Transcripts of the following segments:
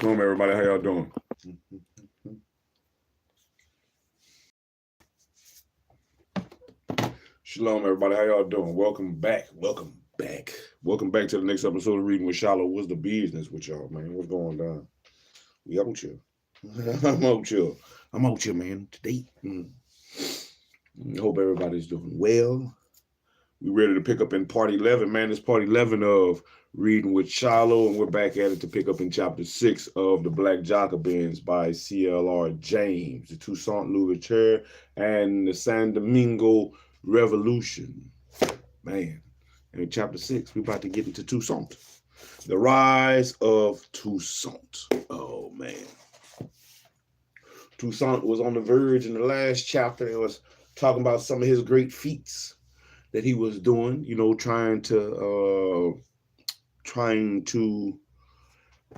Shalom, everybody. How y'all doing? Shalom, everybody. How y'all doing? Welcome back. Welcome back. Welcome back to the next episode of Reading with SHILO. What's the business with y'all, man? What's going on? We out here. I'm out here. I'm out here, man. Today. I hope everybody's doing well. We ready to pick up in part 11, man. It's part 11 of Reading with SHILO, and we're back at it to pick up in chapter 6 of The Black Jacobins by C.L.R. James, the Toussaint Louverture, and the San Domingo Revolution. Man, in chapter 6, we're about to get into Toussaint. The rise of Toussaint. Oh, man. Toussaint was on the verge in the last chapter. It was talking about some of his great feats that he was doing, you know, trying to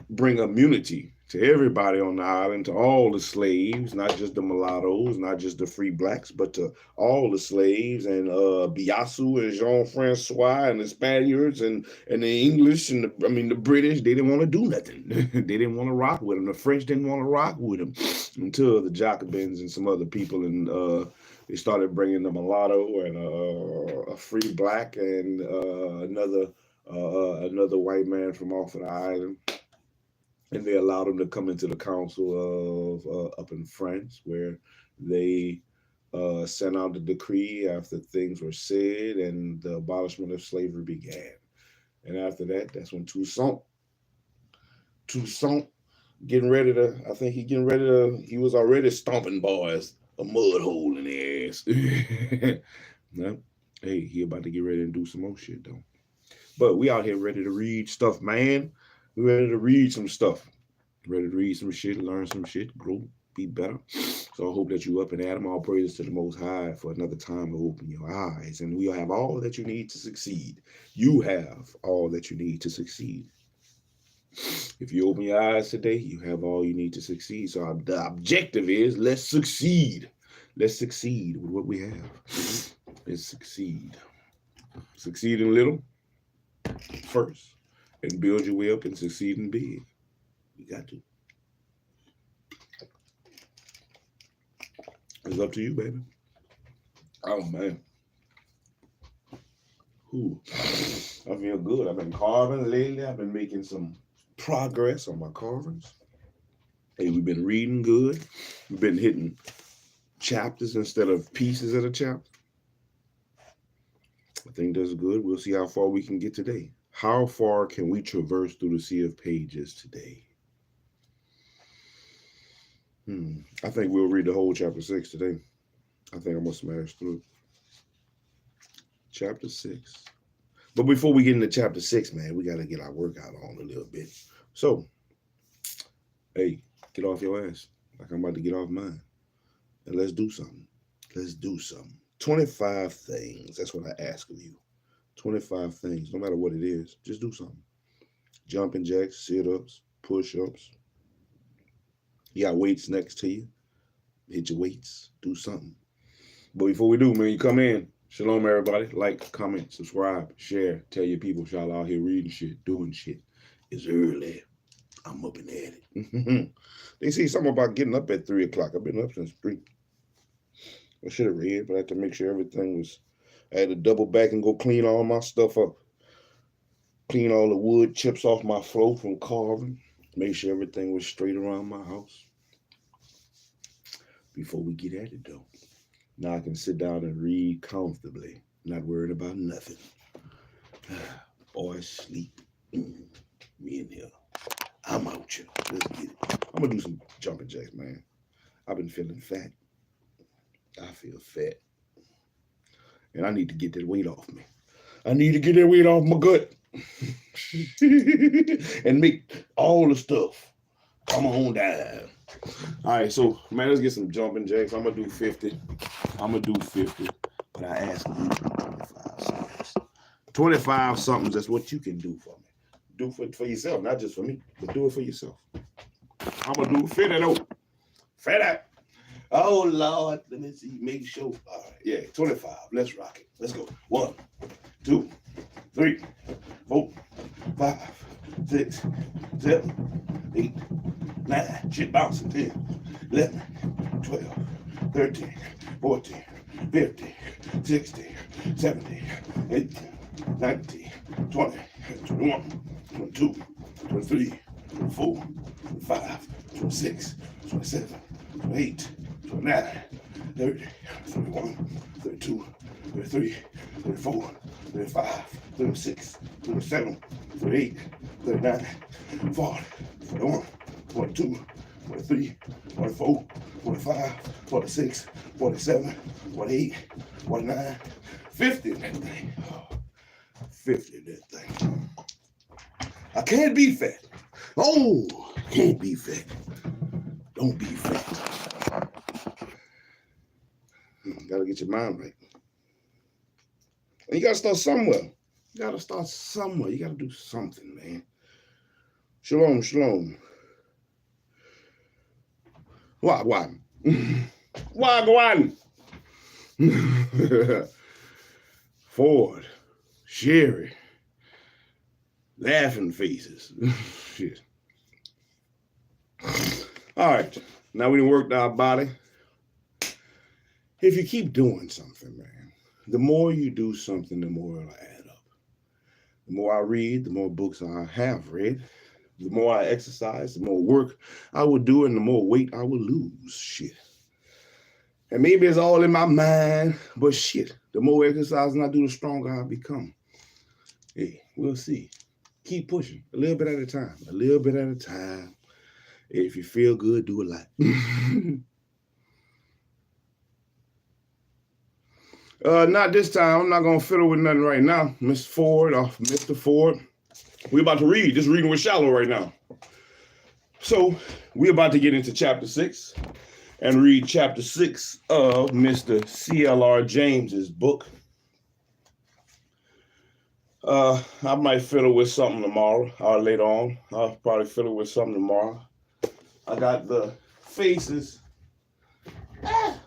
bring immunity to everybody on the island, to all the slaves, not just the mulattoes, not just the free blacks, but to all the slaves, and Biassou and Jean-Francois and the Spaniards and the English and the British. They didn't want to do nothing. They didn't want to rock with them. The French didn't want to rock with them until the Jacobins and some other people, and they started bringing the mulatto and a free black and another white man from off of the island. And they allowed them to come into the council of up in France, where they sent out the decree after things were said and the abolishment of slavery began. And after that, that's when Toussaint getting ready to, I think he was already stomping boys a mud hole in the ass. No, hey, he about to get ready and do some more shit though. But we out here ready to read stuff, man. We ready to read some stuff. Ready to read some shit, learn some shit, grow, be better. So I hope that you up and at him. All praises to the Most High for another time to open your eyes. And we'll have all that you need to succeed. You have all that you need to succeed. If you open your eyes today, you have all you need to succeed. So the objective is, let's succeed. Let's succeed with what we have. Let's succeed. Succeed in little first, and build your way up and succeed in big. You got to. It's up to you, baby. Oh, man. Ooh, I feel good. I've been carving lately. I've been making some progress on my carvings. Hey, we've been reading good. We've been hitting chapters instead of pieces of a chapter. I think that's good. We'll see how far we can get today. How far can we traverse through the sea of pages today? I think we'll read the whole chapter 6 today. I think I'm going to smash through chapter 6. But before we get into chapter 6, man, we got to get our workout on a little bit. So, hey, get off your ass like I'm about to get off mine. And let's do something. Let's do something. 25 things. That's what I ask of you. 25 things, no matter what it is. Just do something. Jumping jacks, sit-ups, push-ups. You got weights next to you. Hit your weights. Do something. But before we do, man, you come in. Shalom, everybody. Like, comment, subscribe, share. Tell your people, SHILO out here reading shit, doing shit. It's early. I'm up and at it. They see something about getting up at 3 o'clock. I've been up since 3. I should have read, but I had to make sure everything was... I had to double back and go clean all my stuff up. Clean all the wood chips off my floor from carving. Make sure everything was straight around my house. Before we get at it, though. Now I can sit down and read comfortably. Not worried about nothing. Boy, sleep. Me in here. I'm out here. Let's get it. I'm going to do some jumping jacks, man. I've been feeling fat. I feel fat. And I need to get that weight off me. I need to get that weight off my gut. And make all the stuff come on down. All right, so, man, let's get some jumping jacks. I'm going to do 50. But I ask you to do 25 somethings. 25 somethings, that's what you can do for me. Do for yourself, not just for me, but do it for yourself. I'm going to do 50 though. 50. Oh, Lord, let me see. Make sure. All right, yeah, 25. Let's rock it. Let's go. 1, 2, 3, 4, 5, 6, 7, 8, 9, shit bouncing, 10, 11, 12, 13, 14, 15, 16, 17, 18, 19, 20, 21, 22, 23, 24, 25, 26, 27, 28, 29, 30, 31, 32, 33, 34, 35, 36, 37, 38, 39, 40, 41, 42, 43, 44, 45, 46, 47, 48, 49, 50 in that thing. 50 in that thing. I can't be fat. Oh, can't be fat. Don't be fat. Gotta get your mind right. And you gotta start somewhere. You gotta start somewhere. You gotta do something, man. Shalom, shalom. Wagwan. Wagwan. Ford, Sherry, laughing faces. Shit. All right, now we done worked our body. If you keep doing something, man, the more you do something, the more it'll add up. The more I read, the more books I have read. The more I exercise, the more work I will do, and the more weight I will lose. Shit. And maybe it's all in my mind, but shit, the more exercising I do, the stronger I become. Hey, we'll see. Keep pushing a little bit at a time, a little bit at a time. If you feel good, do a lot. Not this time. I'm not going to fiddle with nothing right now. Miss Ford or Mr. Ford. We're about to read. Just reading with SHILO right now. So we're about to get into chapter 6 and read chapter 6 of Mr. C.L.R. James's book. I might fiddle with something tomorrow or later on. I'll probably fiddle with something tomorrow. I got the faces. I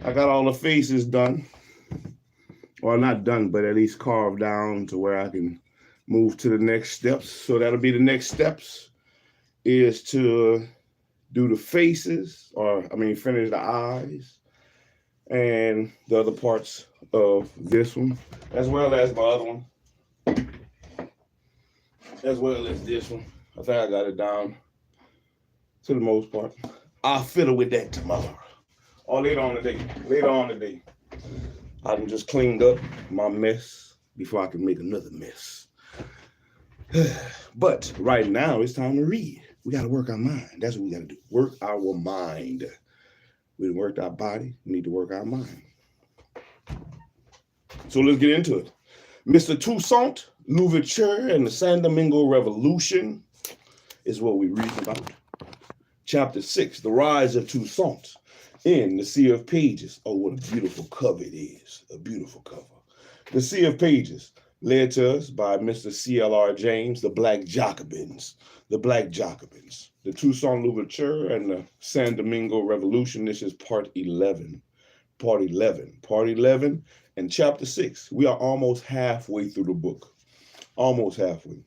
got all the faces done. Well, not done, but at least carved down to where I can move to the next steps. So that'll be the next steps is to do the faces, finish the eyes and the other parts of this one, as well as my other one, as well as this one. I think I got it down to the most part. I'll fiddle with that tomorrow or later on today. I done just cleaned up my mess before I can make another mess. But right now it's time to read. We got to work our mind. That's what we got to do. Work our mind. We worked our body. We need to work our mind. So let's get into it. Mr. Toussaint Louverture and the San Domingo Revolution is what we read about. Chapter 6, The Rise of Toussaint in the Sea of Pages. Oh, what a beautiful cover it is. A beautiful cover. The Sea of Pages, led to us by Mr. C.L.R. James, the Black Jacobins. The Black Jacobins. The Toussaint Louverture and the San Domingo Revolution. This is part 11. Part 11 and chapter 6. We are almost halfway through the book. Almost halfway.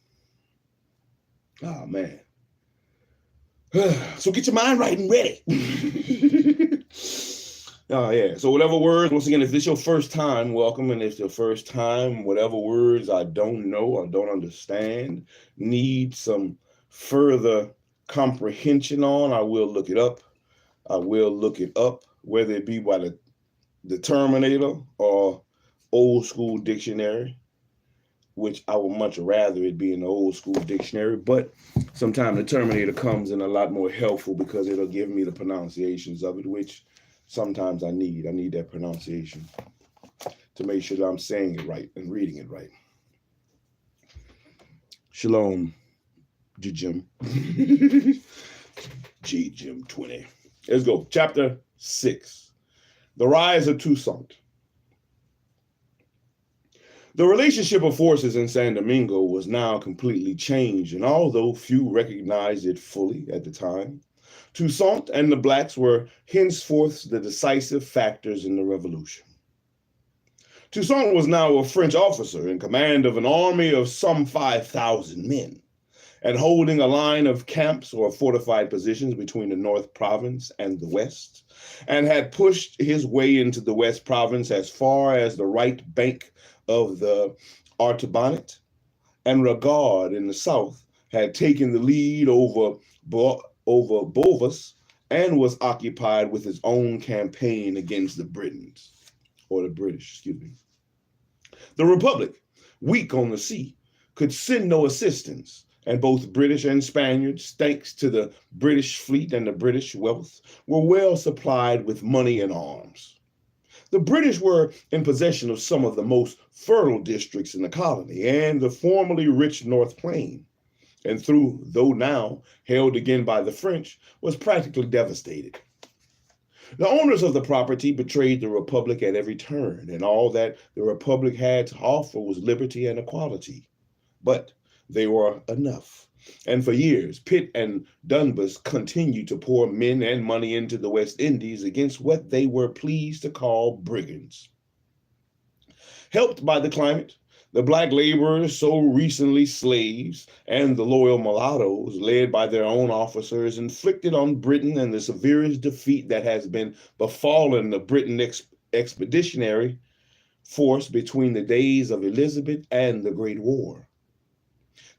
Oh, man. So get your mind right and ready. Oh, yeah. So whatever words, once again, if this is your first time, welcome. And if it's your first time, whatever words I don't know or don't understand, need some further comprehension on, I will look it up. Whether it be by the Terminator or old school dictionary, which I would much rather it be in the old school dictionary, but sometimes the Terminator comes in a lot more helpful because it'll give me the pronunciations of it, which sometimes I need. I need that pronunciation to make sure that I'm saying it right and reading it right. Shalom, Jim. Jim 20. Let's go. Chapter 6. The Rise of Toussaint. The relationship of forces in San Domingo was now completely changed, and although few recognized it fully at the time, Toussaint and the blacks were henceforth the decisive factors in the revolution. Toussaint was now a French officer in command of an army of some 5,000 men, and holding a line of camps or fortified positions between the North Province and the West, and had pushed his way into the West Province as far as the right bank of the Artibonite, and Regard in the south had taken the lead over Bovis and was occupied with his own campaign against the British. The Republic, weak on the sea, could send no assistance, and both British and Spaniards, thanks to the British fleet and the British wealth, were well supplied with money and arms. The British were in possession of some of the most fertile districts in the colony and the formerly rich North Plain, and though now held again by the French, was practically devastated. The owners of the property betrayed the Republic at every turn, and all that the Republic had to offer was liberty and equality. But they were enough. And for years, Pitt and Dundas continued to pour men and money into the West Indies against what they were pleased to call brigands. Helped by the climate, the black laborers, so recently slaves, and the loyal mulattoes, led by their own officers, inflicted on Britain and the severest defeat that has been befallen the Britain expeditionary force between the days of Elizabeth and the Great War.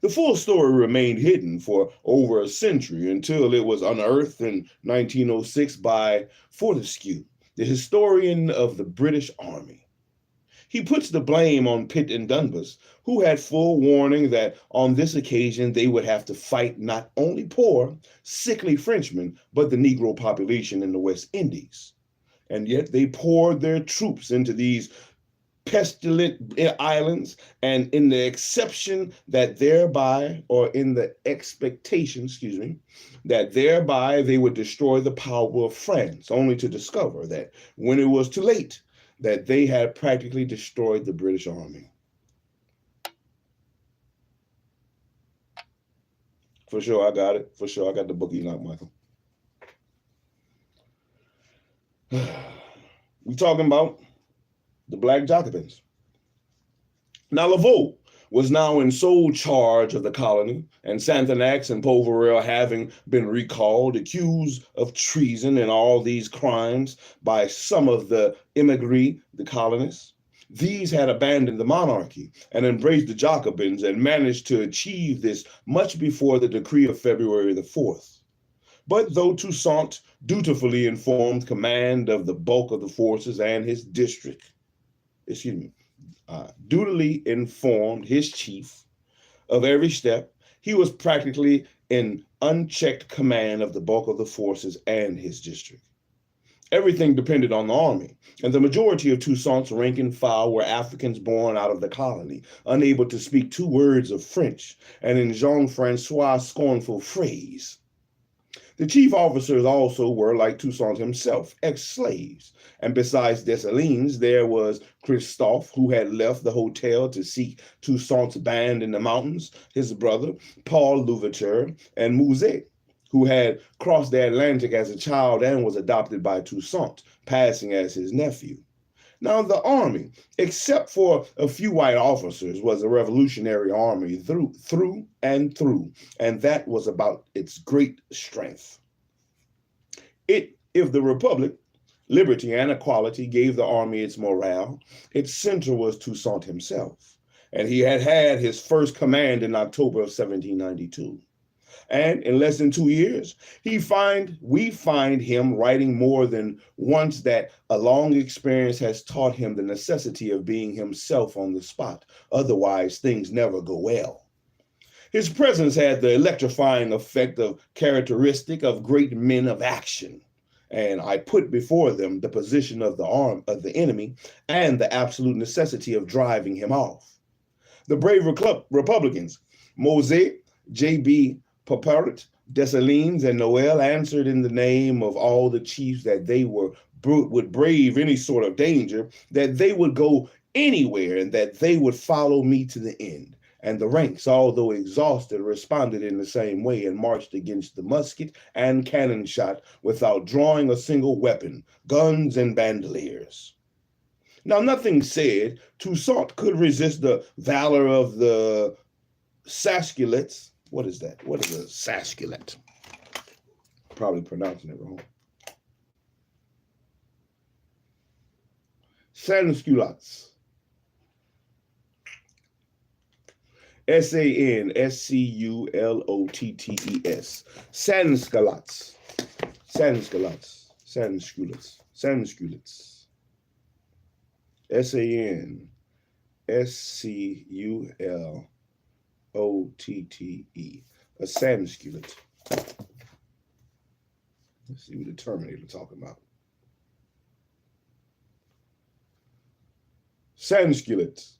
The full story remained hidden for over a century until it was unearthed in 1906 by Fortescue, the historian of the British Army. He puts the blame on Pitt and Dundas, who had full warning that on this occasion they would have to fight not only poor, sickly Frenchmen, but the Negro population in the West Indies. And yet they poured their troops into these pestilent islands, and in the expectation that thereby they would destroy the power of France, only to discover that when it was too late, that they had practically destroyed the British Army. For sure, I got it. For sure, I got the book Enoch, Michael. We're talking about the Black Jacobins. Now, Laveau was now in sole charge of the colony, and Santonax and Poverel having been recalled, accused of treason and all these crimes by some of the émigrés, the colonists. These had abandoned the monarchy and embraced the Jacobins and managed to achieve this much before the decree of February the 4th. But though Toussaint dutifully informed command of the bulk of the forces and his dutifully informed his chief of every step, he was practically in unchecked command of the bulk of the forces and his district. Everything depended on the army, and the majority of Toussaint's rank and file were Africans born out of the colony, unable to speak 2 words of French, and in Jean-Francois' scornful phrase. The chief officers also were, like Toussaint himself, ex-slaves. And besides Dessalines, there was Christophe, who had left the hotel to seek Toussaint's band in the mountains, his brother, Paul Louverture, and Mouzet, who had crossed the Atlantic as a child and was adopted by Toussaint, passing as his nephew. Now, the army, except for a few white officers, was a revolutionary army through and through, and that was about its great strength. If the Republic, liberty, and equality gave the army its morale, its center was Toussaint himself, and he had had his first command in October of 1792. And in less than 2 years, we find him writing more than once that a long experience has taught him the necessity of being himself on the spot. Otherwise, things never go well. His presence had the electrifying effect characteristic of great men of action. And I put before them the position of the enemy and the absolute necessity of driving him off. The brave Republicans, Mouzet, J.B. Paperet, Dessalines, and Noel answered in the name of all the chiefs that they would brave any sort of danger, that they would go anywhere, and that they would follow me to the end. And the ranks, although exhausted, responded in the same way and marched against the musket and cannon shot without drawing a single weapon, guns and bandoliers. Now, nothing said, Toussaint could resist the valor of the Saskilets, What is that? What is a sasculate? Probably pronouncing it wrong. Sansculottes. Sansculotts. Sansculottes. Sansculottes. Sansculottes. Sansculottes. Sansculotte. A sansculate. Let's see what the Terminator talking about. Sansculate.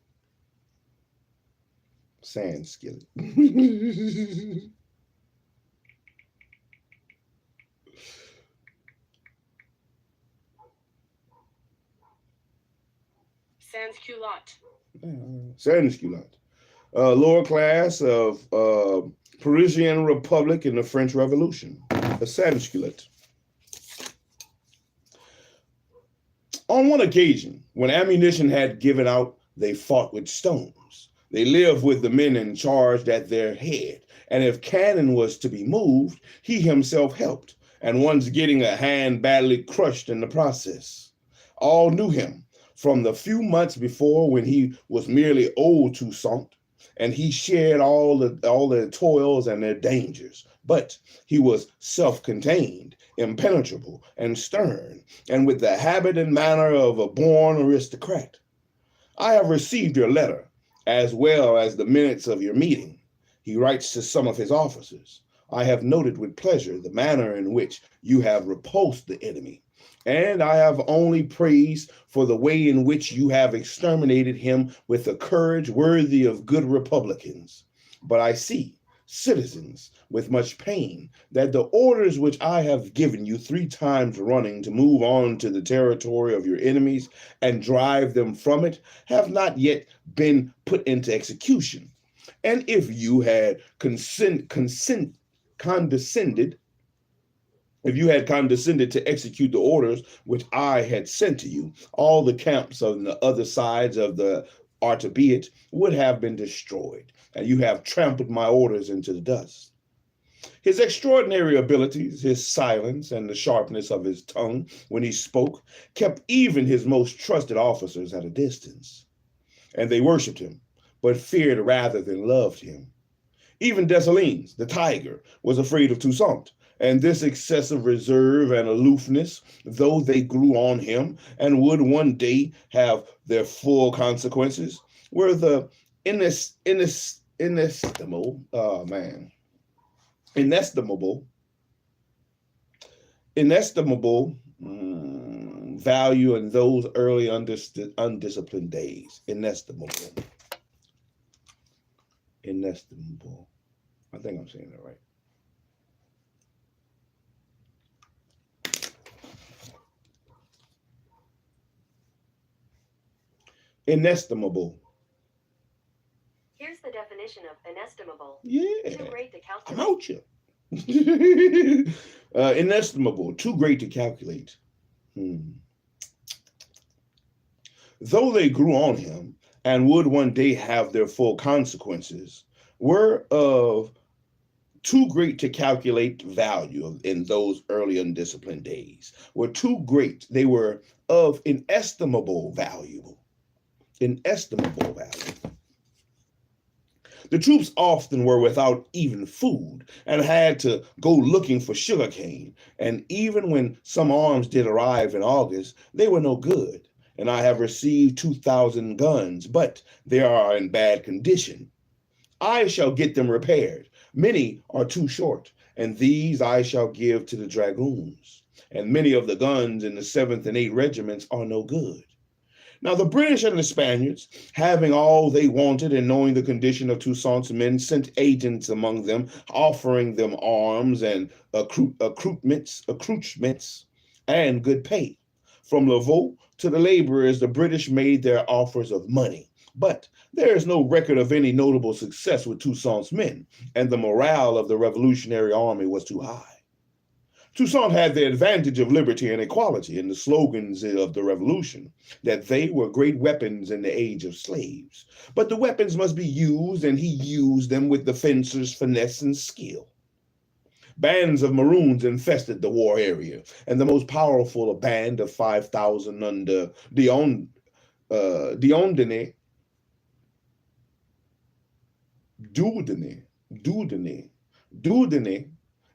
Sanskillet. Sansculotte. Sansculotte. Lower class of Parisian Republic in the French Revolution. A sansculate. On one occasion, when ammunition had given out, they fought with stones. They lived with the men in charge at their head, and if cannon was to be moved, he himself helped, and once getting a hand badly crushed in the process. All knew him from the few months before when he was merely old Toussaint, and he shared all their toils and their dangers. But he was self-contained, impenetrable, and stern, and with the habit and manner of a born aristocrat. I have received your letter, as well as the minutes of your meeting. He writes to some of his officers. I have noted with pleasure the manner in which you have repulsed the enemy, and I have only praise for the way in which you have exterminated him with a courage worthy of good republicans. But I see, citizens, with much pain, that the orders which I have given you 3 times running to move on to the territory of your enemies and drive them from it have not yet been put into execution. And if you had condescended to execute the orders which I had sent to you, all the camps on the other sides of the Artabeat would have been destroyed, and you have trampled my orders into the dust. His extraordinary abilities, his silence, and the sharpness of his tongue when he spoke kept even his most trusted officers at a distance, and they worshipped him, but feared rather than loved him. Even Dessalines, the tiger, was afraid of Toussaint, and this excessive reserve and aloofness, though they grew on him and would one day have their full consequences, were the inestimable value in those early undisciplined days. Inestimable. I think I'm saying that right. Inestimable. Here's the definition of inestimable. Yeah. Too great to calculate. I'm out you. Inestimable. Too great to calculate. Though they grew on him and would one day have their full consequences, were of too great to calculate value in those early undisciplined days. Were too great. They were of inestimable value. Inestimable value. The troops often were without even food and had to go looking for sugarcane. And even when some arms did arrive in August, they were no good. And I have received 2,000 guns, but they are in bad condition. I shall get them repaired. Many are too short, and these I shall give to the dragoons. And many of the guns in the 7th and 8th regiments are no good. Now the British and the Spaniards, having all they wanted and knowing the condition of Toussaint's men, sent agents among them, offering them arms and accoutrements and good pay. From Laveau to the laborers, the British made their offers of money. But there is no record of any notable success with Toussaint's men, and the morale of the Revolutionary Army was too high. Toussaint had the advantage of liberty and equality in the slogans of the revolution, that they were great weapons in the age of slaves. But the weapons must be used, and he used them with the fencer's finesse and skill. Bands of Maroons infested the war area, and the most powerful a band of 5,000 under Dieudonné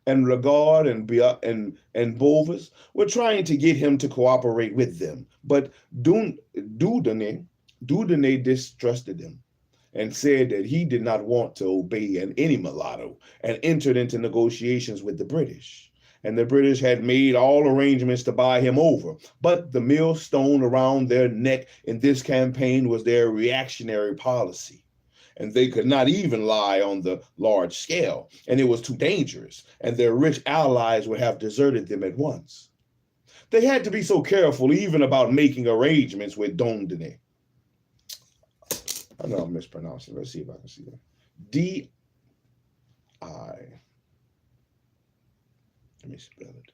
and Regard and Bovis were trying to get him to cooperate with them, but Dieudonné distrusted him and said that he did not want to obey any mulatto, and entered into negotiations with the British. And the British had made all arrangements to buy him over, but the millstone around their neck in this campaign was their reactionary policy. And they could not even lie on the large scale, and it was too dangerous, and their rich allies would have deserted them at once. They had to be so careful even about making arrangements with Dieudonné. I know I'm mispronouncing. Let's see if I can see that. Let me spell it.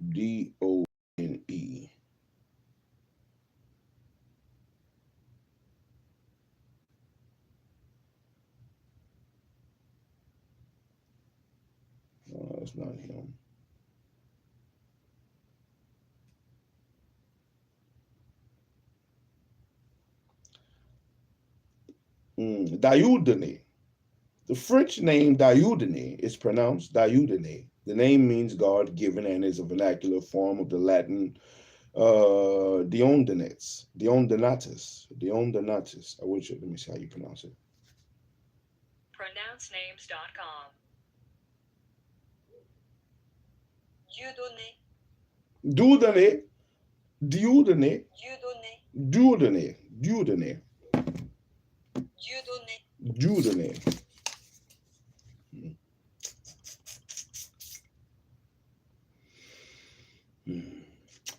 Dieudonné. No, that's not him. Dieudonné. The French name Dieudonné is pronounced Dieudonné. The name means God-given and is a vernacular form of the Latin Diondonatus. I wish, let me see how you pronounce it. Pronouncenames.com. Dieudonné.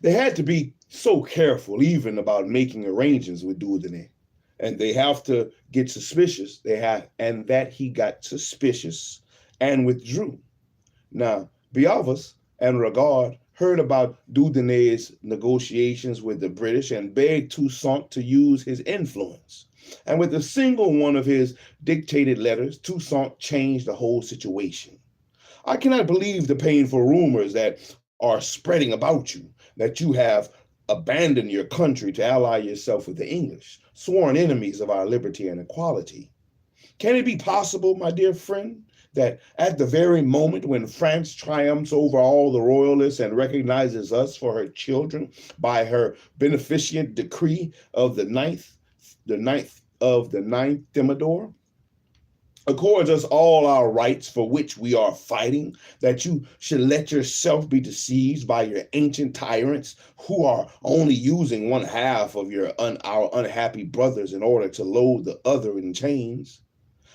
They had to be so careful even about making arrangements with Dieudonné, and they have to get suspicious. And that he got suspicious and withdrew. Now, Bovis and Regard heard about Dieudonné's negotiations with the British and begged Toussaint to use his influence. And with a single one of his dictated letters, Toussaint changed the whole situation. I cannot believe the painful rumors that are spreading about you, that you have abandoned your country to ally yourself with the English, sworn enemies of our liberty and equality. Can it be possible, my dear friend, that at the very moment when France triumphs over all the royalists and recognizes us for her children by her beneficent decree of the 9th Thermidor, accords us all our rights for which we are fighting, that you should let yourself be deceived by your ancient tyrants who are only using one half of our unhappy brothers in order to load the other in chains?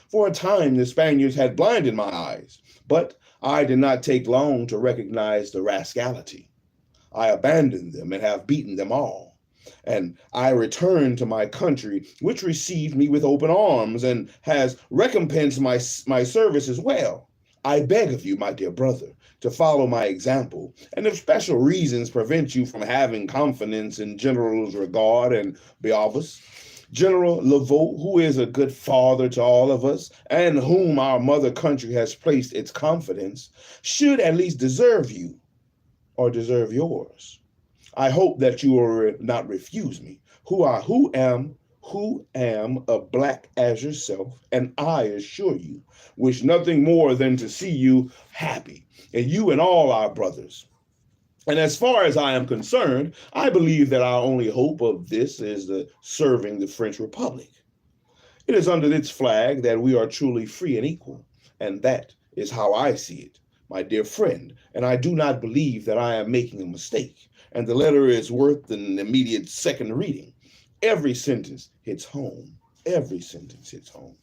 For a time, the Spaniards had blinded my eyes, but I did not take long to recognize the rascality. I abandoned them and have beaten them all. And I returned to my country, which received me with open arms and has recompensed my service as well. I beg of you, my dear brother, to follow my example, and if special reasons prevent you from having confidence in Generals Regard and Bovis, General Laveau, who is a good father to all of us, and whom our mother country has placed its confidence, should at least deserve you or deserve yours. I hope that you will not refuse me, who am a black as yourself, and I assure you, wish nothing more than to see you happy, and you and all our brothers. And as far as I am concerned, I believe that our only hope of this is serving the French Republic. It is under its flag that we are truly free and equal, and that is how I see it, my dear friend, and I do not believe that I am making a mistake, and the letter is worth an immediate second reading. Every sentence hits home. Every sentence hits home.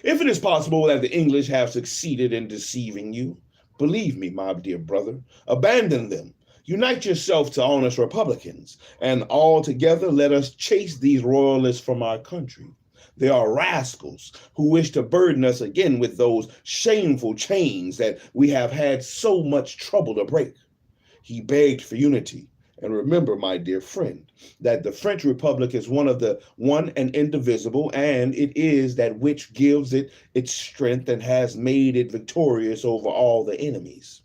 If it is possible that the English have succeeded in deceiving you, believe me, my dear brother, abandon them. Unite yourself to honest Republicans, and all together let us chase these royalists from our country. They are rascals who wish to burden us again with those shameful chains that we have had so much trouble to break. He begged for unity. And remember, my dear friend, that the French Republic is one and indivisible, and it is that which gives it its strength and has made it victorious over all the enemies.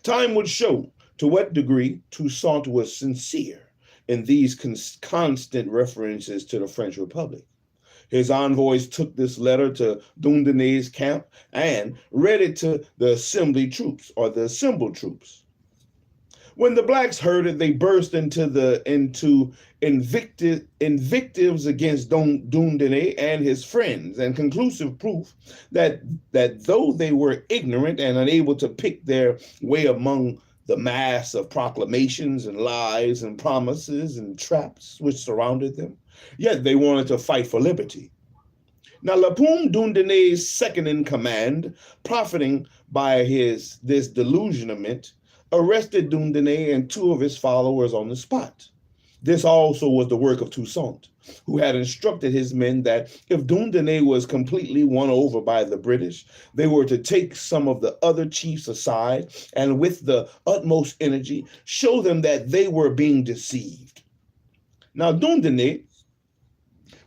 Time would show to what degree Toussaint was sincere in these constant references to the French Republic. His envoys took this letter to Dundonna's camp and read it to the assembly troops, or the assembled troops. When the blacks heard it, they burst into invectives against Dundonna and his friends, and conclusive proof that though they were ignorant and unable to pick their way among the mass of proclamations and lies and promises and traps which surrounded them, yet they wanted to fight for liberty. Now, Lapum Dundonna's second in command, profiting by this delusionment, arrested Dundonna and two of his followers on the spot. This also was the work of Toussaint, who had instructed his men that if Dundonna was completely won over by the British, they were to take some of the other chiefs aside and with the utmost energy show them that they were being deceived. Now, Dundonna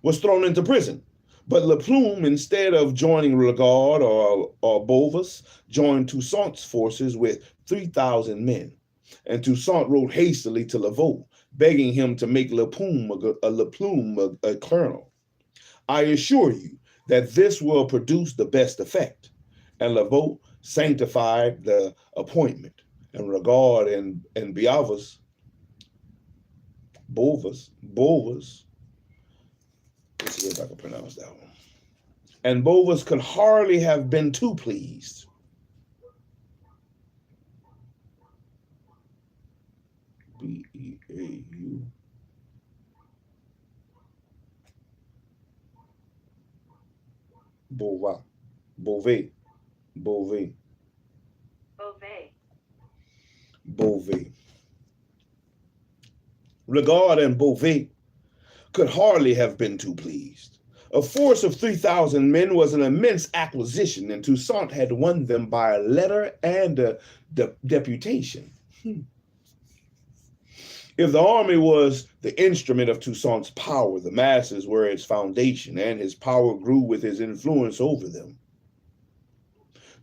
was thrown into prison, but Laplume, instead of joining Regard or Beauvais, joined Toussaint's forces with 3,000 men. And Toussaint wrote hastily to Laveau, begging him to make Laplume a colonel. I assure you that this will produce the best effect. And Laveau sanctified the appointment. And Regard and Beauvais, let's see if I can pronounce that one. And Beauvais could hardly have been too pleased. B-E-A-U. Beauvais. Regard and Beauvais could hardly have been too pleased. A force of 3,000 men was an immense acquisition, and Toussaint had won them by a letter and a deputation. If the army was the instrument of Toussaint's power, the masses were its foundation, and his power grew with his influence over them.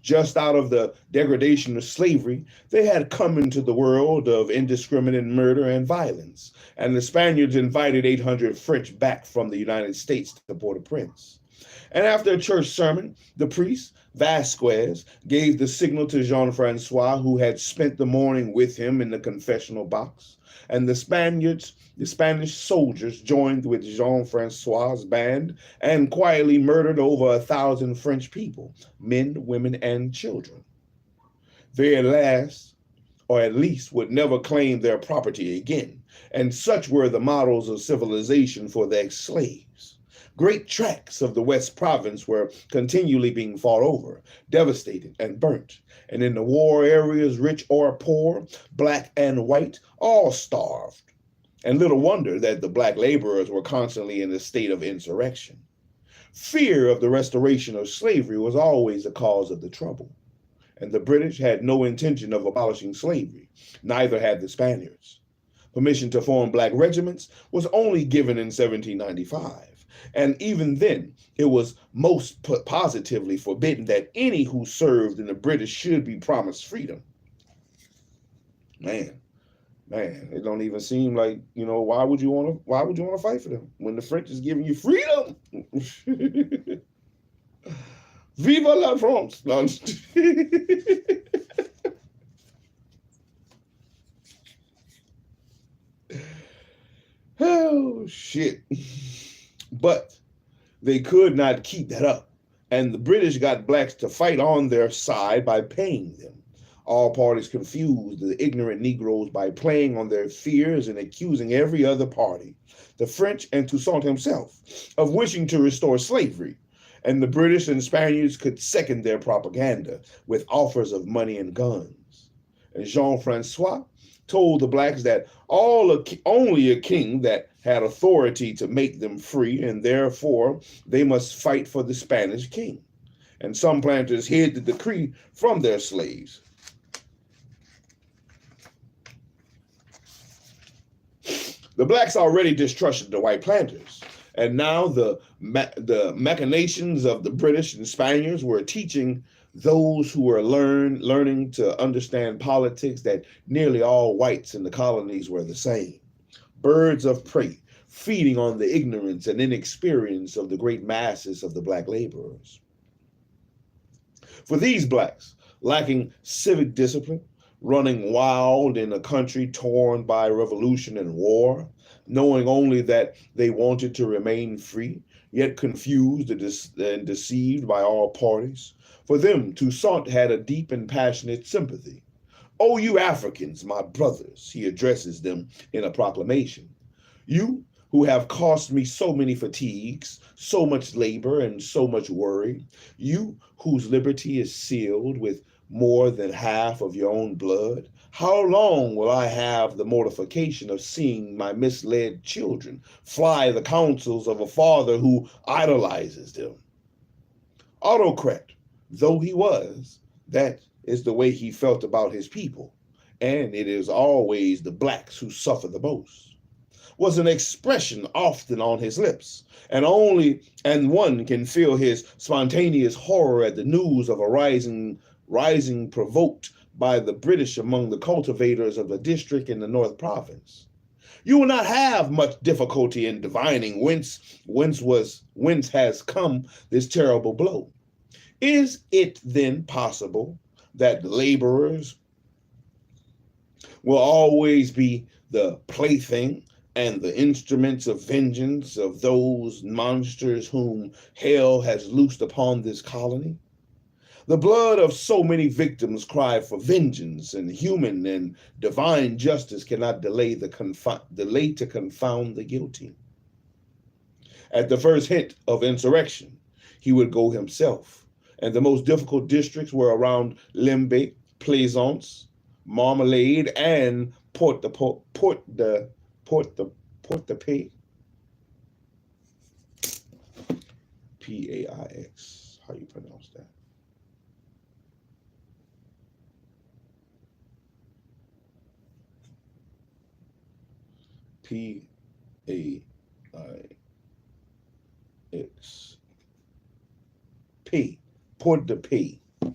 Just out of the degradation of slavery, they had come into the world of indiscriminate murder and violence, and the Spaniards invited 800 French back from the United States to Port-au-Prince. And after a church sermon, the priest, Vasquez, gave the signal to Jean-Francois, who had spent the morning with him in the confessional box, and the Spanish soldiers joined with Jean-Francois' band and quietly murdered over 1,000 French people, men, women, and children. They at least would never claim their property again, and such were the models of civilization for the ex-slaves. Great tracts of the West Province were continually being fought over, devastated, and burnt. And in the war areas, rich or poor, black and white, all starved. And little wonder that the black laborers were constantly in a state of insurrection. Fear of the restoration of slavery was always the cause of the trouble. And the British had no intention of abolishing slavery, neither had the Spaniards. Permission to form black regiments was only given in 1795. And even then, it was most positively forbidden that any who served in the British should be promised freedom. Man, it don't even seem like, why would you want to fight for them when the French is giving you freedom? Viva la France! No, oh, shit. But they could not keep that up, and the British got blacks to fight on their side by paying them. All parties confused the ignorant Negroes by playing on their fears and accusing every other party, the French and Toussaint himself, of wishing to restore slavery, and the British and Spaniards could second their propaganda with offers of money and guns. and Jean-Francois told the blacks that only a king that had authority to make them free, and therefore they must fight for the Spanish king. And some planters hid the decree from their slaves. The blacks already distrusted the white planters, and now the machinations of the British and Spaniards were teaching those who were learning to understand politics that nearly all whites in the colonies were the same. Birds of prey, feeding on the ignorance and inexperience of the great masses of the black laborers. For these blacks, lacking civic discipline, running wild in a country torn by revolution and war, knowing only that they wanted to remain free, yet confused and deceived by all parties, for them, Toussaint had a deep and passionate sympathy. "Oh, you Africans, my brothers," he addresses them in a proclamation. "You who have cost me so many fatigues, so much labor, and so much worry, you whose liberty is sealed with more than half of your own blood, how long will I have the mortification of seeing my misled children fly the counsels of a father who idolizes them?" Autocrat though he was, that is the way he felt about his people, and it is always the blacks who suffer the most, was an expression often on his lips, and one can feel his spontaneous horror at the news of a rising provoked by the British among the cultivators of the district in the North Province. You will not have much difficulty in divining whence has come this terrible blow. Is it then possible that the laborers will always be the plaything and the instruments of vengeance of those monsters whom hell has loosed upon this colony? The blood of so many victims cry for vengeance, and human and divine justice cannot delay to confound the guilty. At the first hint of insurrection, he would go himself, and the most difficult districts were around Limbe, Plaisance, Marmalade, and Port-de-Paix. P-A-I-X. How you pronounce that? P-A-I-X. P. Port-de-Paix. That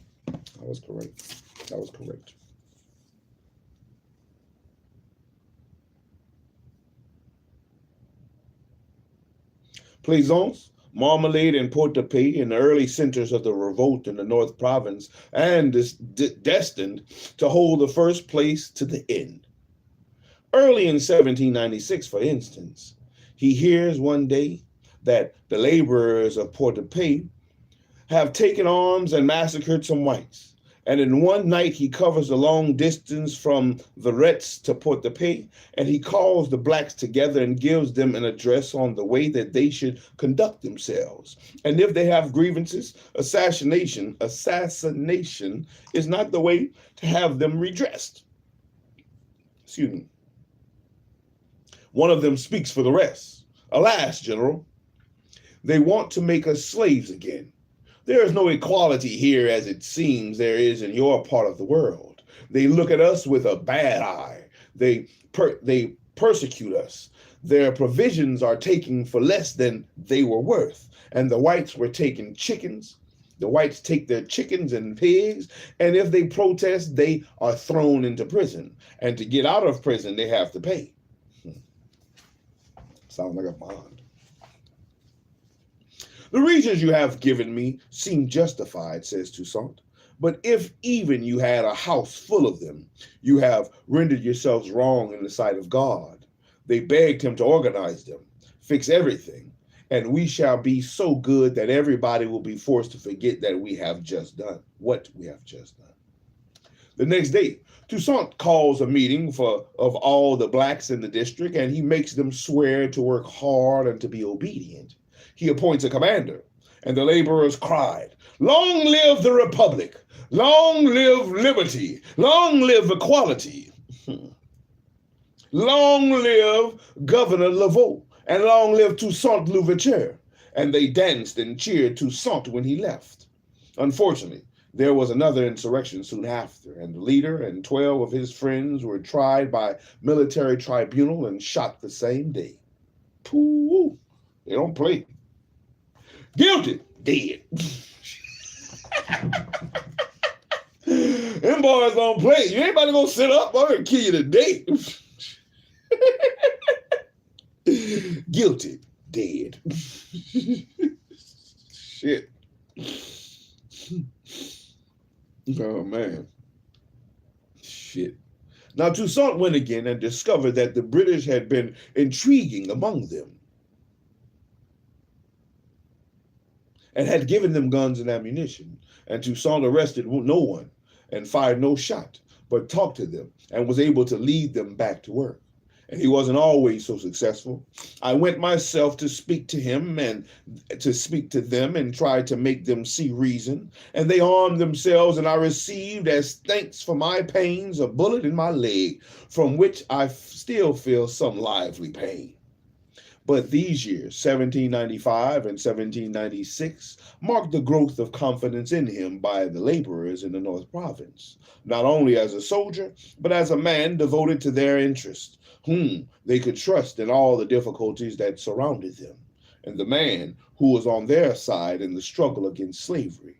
was correct. Plaisance, Marmalade, and Port-de-Paix in the early centers of the revolt in the North Province, and is destined to hold the first place to the end. Early in 1796, for instance, he hears one day that the laborers of Port-de-Paix have taken arms and massacred some whites. And in one night, he covers a long distance from the Retz to Port-de-Paix, and he calls the blacks together and gives them an address on the way that they should conduct themselves. And if they have grievances, assassination is not the way to have them redressed. Excuse me. One of them speaks for the rest. "Alas, General, they want to make us slaves again. There is no equality here as it seems there is in your part of the world. They look at us with a bad eye. They persecute us. Their provisions are taken for less than they were worth. And the whites were taking chickens. The whites take their chickens and pigs, and if they protest, they are thrown into prison. And to get out of prison, they have to pay." Sounds like a bond. "The reasons you have given me seem justified," says Toussaint. "But if even you had a house full of them, you have rendered yourselves wrong in the sight of God." They begged him to organize them, fix everything, and we shall be so good that everybody will be forced to forget that we have just done what we have just done. The next day, Toussaint calls a meeting of all the blacks in the district, and he makes them swear to work hard and to be obedient. He appoints a commander, And the laborers cried, "Long live the Republic! Long live liberty! Long live equality! Long live Governor Laveau! And long live Toussaint Louverture!" And they danced and cheered Toussaint when he left. Unfortunately, there was another insurrection soon after, and the leader and 12 of his friends were tried by military tribunal and shot the same day. Pooh, they don't play. Guilty, dead. Them boys don't play. You ain't about to go sit up. I'm gonna kill you today. Guilty, dead. Shit. Oh man. Shit. Now Toussaint went again and discovered that the British had been intriguing among them and had given them guns and ammunition. And Toussaint arrested no one and fired no shot, but talked to them and was able to lead them back to work. And he wasn't always so successful. I went myself to speak to him and to speak to them and tried to make them see reason. And they armed themselves, and I received as thanks for my pains a bullet in my leg, from which I still feel some lively pain. But these years, 1795 and 1796, marked the growth of confidence in him by the laborers in the North Province, not only as a soldier, but as a man devoted to their interest, whom they could trust in all the difficulties that surrounded them, and the man who was on their side in the struggle against slavery.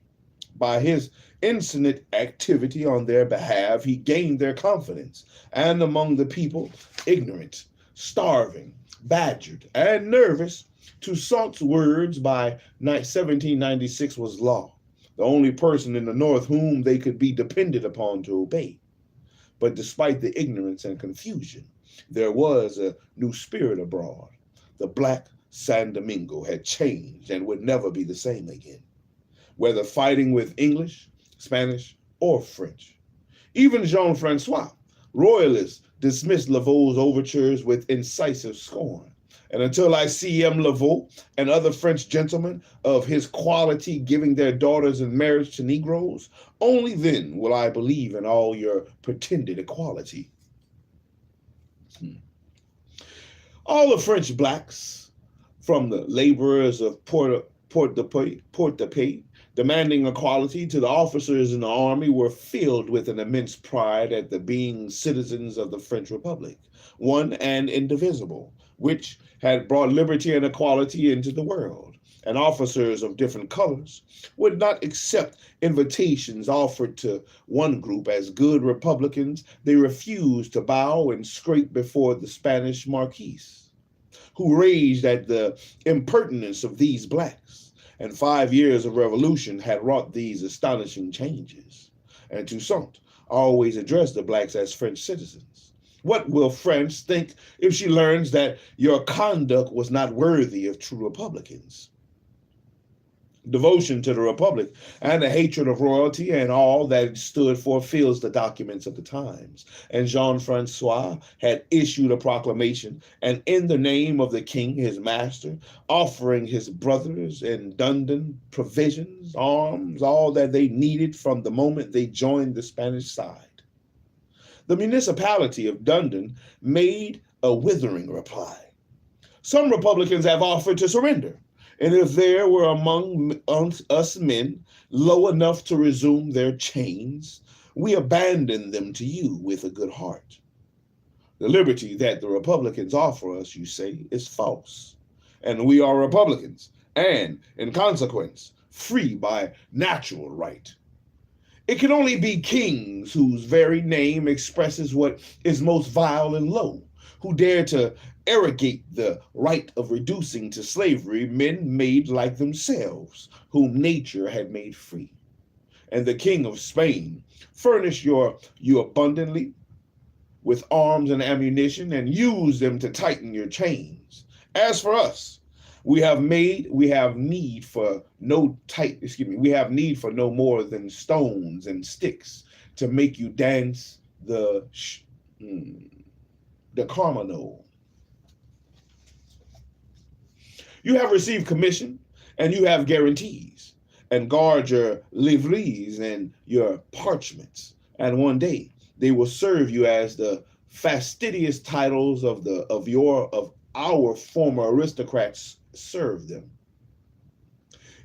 By his incident activity on their behalf, he gained their confidence, and among the people, ignorant, starving, badgered, and nervous, Toussaint's words by 1796 was law, the only person in the North whom they could be depended upon to obey. But despite the ignorance and confusion, there was a new spirit abroad. The black San Domingo had changed and would never be the same again, whether fighting with English, Spanish, or French. Even Jean-Francois, royalists, dismissed Laveau's overtures with incisive scorn. And until I see M. Laveau and other French gentlemen of his quality giving their daughters in marriage to Negroes, only then will I believe in all your pretended equality. All the French blacks, from the laborers of Port-de-Paix, demanding equality, to the officers in the army, were filled with an immense pride at the being citizens of the French Republic, one and indivisible, which had brought liberty and equality into the world. And officers of different colors would not accept invitations offered to one group as good Republicans. They refused to bow and scrape before the Spanish Marquis, who raged at the impertinence of these blacks. And 5 years of revolution had wrought these astonishing changes. And Toussaint always addressed the blacks as French citizens. What will France think if she learns that your conduct was not worthy of true Republicans? Devotion to the Republic and the hatred of royalty and all that it stood for fills the documents of the times. And Jean-Francois had issued a proclamation, and in the name of the king, his master, offering his brothers in Dundon provisions, arms, all that they needed from the moment they joined the Spanish side. The municipality of Dundon made a withering reply. Some Republicans have offered to surrender. And if there were among us men low enough to resume their chains, we abandon them to you with a good heart. The liberty that the Republicans offer us, you say, is false. And we are Republicans, and, in consequence, free by natural right. It can only be kings whose very name expresses what is most vile and low, who dare to arrogate the right of reducing to slavery men made like themselves, whom nature had made free. And the king of Spain furnish you abundantly with arms and ammunition, and use them to tighten your chains. As for us, we have need for no more than stones and sticks to make you dance the carmano. You have received commission and you have guarantees, and guard your livrees and your parchments. And one day they will serve you as the fastidious titles of our former aristocrats serve them.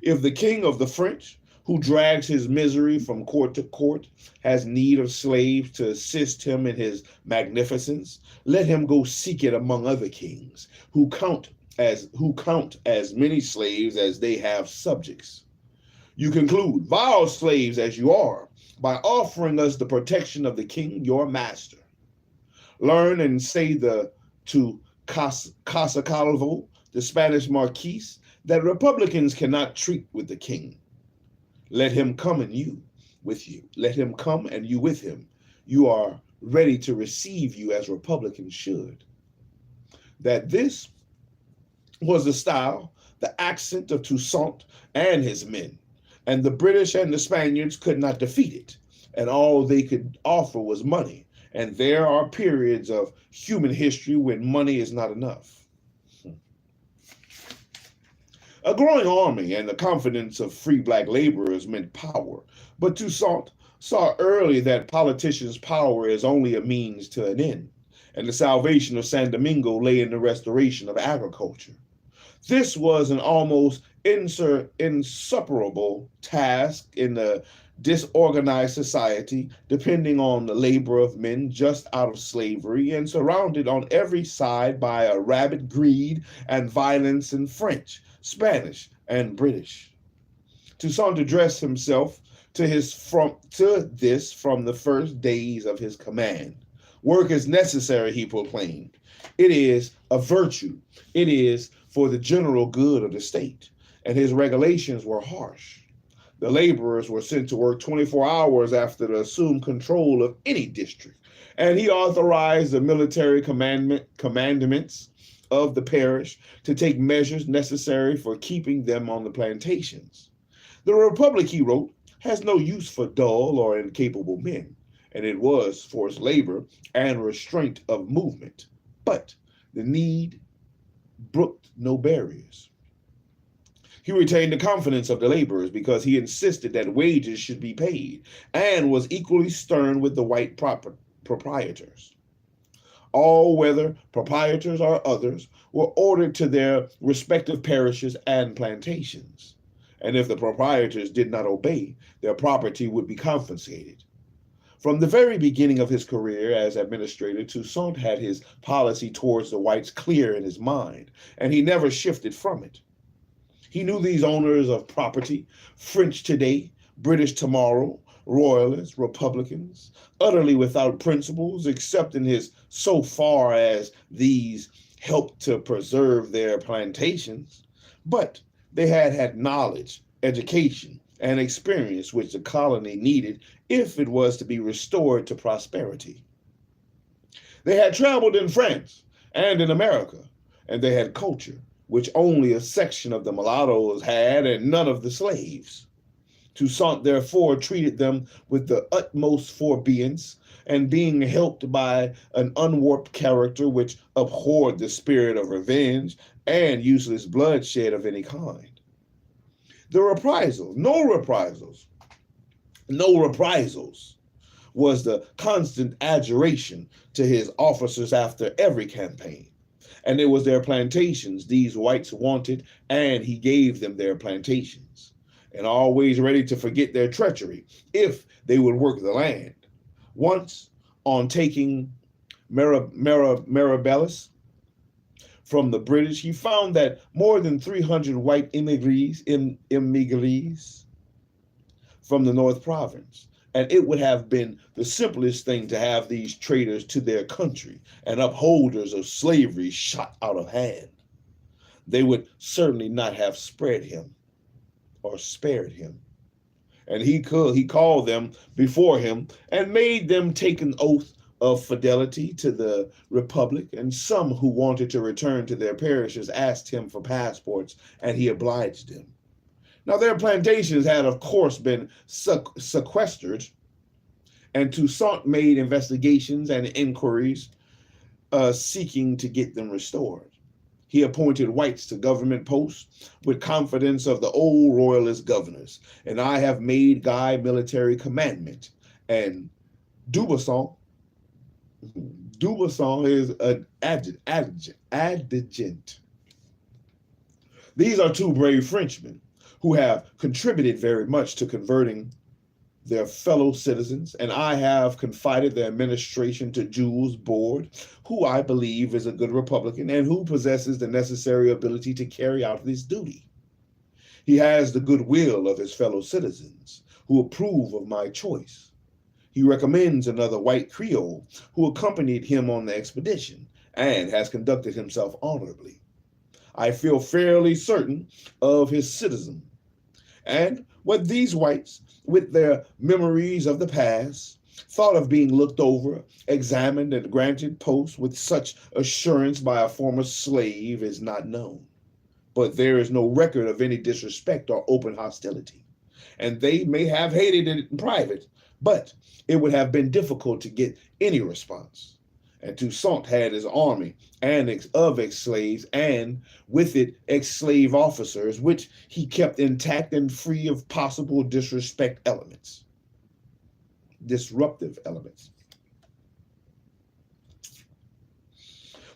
If the king of the French, who drags his misery from court to court, has need of slaves to assist him in his magnificence, let him go seek it among other kings, who count as many slaves as they have subjects. You conclude, vile slaves as you are, by offering us the protection of the king, your master. Learn and say to Casa Calvo, the Spanish Marquis, that Republicans cannot treat with the king. Let him come and you with you. Let him come and you with him. You are ready to receive you as Republicans should. That this was the style, the accent of Toussaint and his men, and the British and the Spaniards could not defeat it, and all they could offer was money. And there are periods of human history when money is not enough. A growing army and the confidence of free black laborers meant power, but Toussaint saw early that politicians' power is only a means to an end, and the salvation of San Domingo lay in the restoration of agriculture. This was an almost insuperable task in a disorganized society, depending on the labor of men just out of slavery and surrounded on every side by a rabid greed and violence in French, Spanish, and British. Toussaint addressed himself to this from the first days of his command. Work is necessary, he proclaimed. It is a virtue. It is for the general good of the state. And his regulations were harsh. The laborers were sent to work 24 hours after the assumed control of any district. And he authorized the military commandments of the parish to take measures necessary for keeping them on the plantations. The Republic, he wrote, has no use for dull or incapable men, and it was forced labor and restraint of movement. But the need brooked no barriers. He retained the confidence of the laborers because he insisted that wages should be paid and was equally stern with the white proprietors. All, whether proprietors or others, were ordered to their respective parishes and plantations. And if the proprietors did not obey, their property would be confiscated. From the very beginning of his career as administrator, Toussaint had his policy towards the whites clear in his mind, and he never shifted from it. He knew these owners of property, French today, British tomorrow, royalists, Republicans, utterly without principles, except in his so far as these helped to preserve their plantations. But they had knowledge, education, and experience which the colony needed if it was to be restored to prosperity. They had traveled in France and in America, and they had culture, which only a section of the mulattoes had and none of the slaves. Toussaint therefore treated them with the utmost forbearance, and being helped by an unwarped character which abhorred the spirit of revenge and useless bloodshed of any kind. No reprisals was the constant adjuration to his officers after every campaign. And it was their plantations these whites wanted, and he gave them their plantations, and always ready to forget their treachery if they would work the land. Once, on taking Mirabellis from the British, he found that more than 300 white immigrants from the North Province, and it would have been the simplest thing to have these traitors to their country and upholders of slavery shot out of hand. They would certainly not have spared him. And he called them before him and made them take an oath of fidelity to the Republic, and some who wanted to return to their parishes asked him for passports, and he obliged them. Now, their plantations had, of course, been sequestered, and Toussaint made investigations and inquiries seeking to get them restored. He appointed whites to government posts with confidence of the old royalist governors, and I have made Guy military commandment. And Dubuisson is an adjutant. These are two brave Frenchmen who have contributed very much to converting their fellow citizens, and I have confided the administration to Jules Board, who I believe is a good Republican and who possesses the necessary ability to carry out this duty. He has the goodwill of his fellow citizens who approve of my choice. He recommends another white Creole who accompanied him on the expedition and has conducted himself honorably. I feel fairly certain of his citizen. And what these whites, with their memories of the past, thought of being looked over, examined, and granted posts with such assurance by a former slave is not known. But there is no record of any disrespect or open hostility. And they may have hated it in private, but it would have been difficult to get any response. And Toussaint had his army of ex-slaves, and with it ex-slave officers, which he kept intact and free of possible disruptive elements.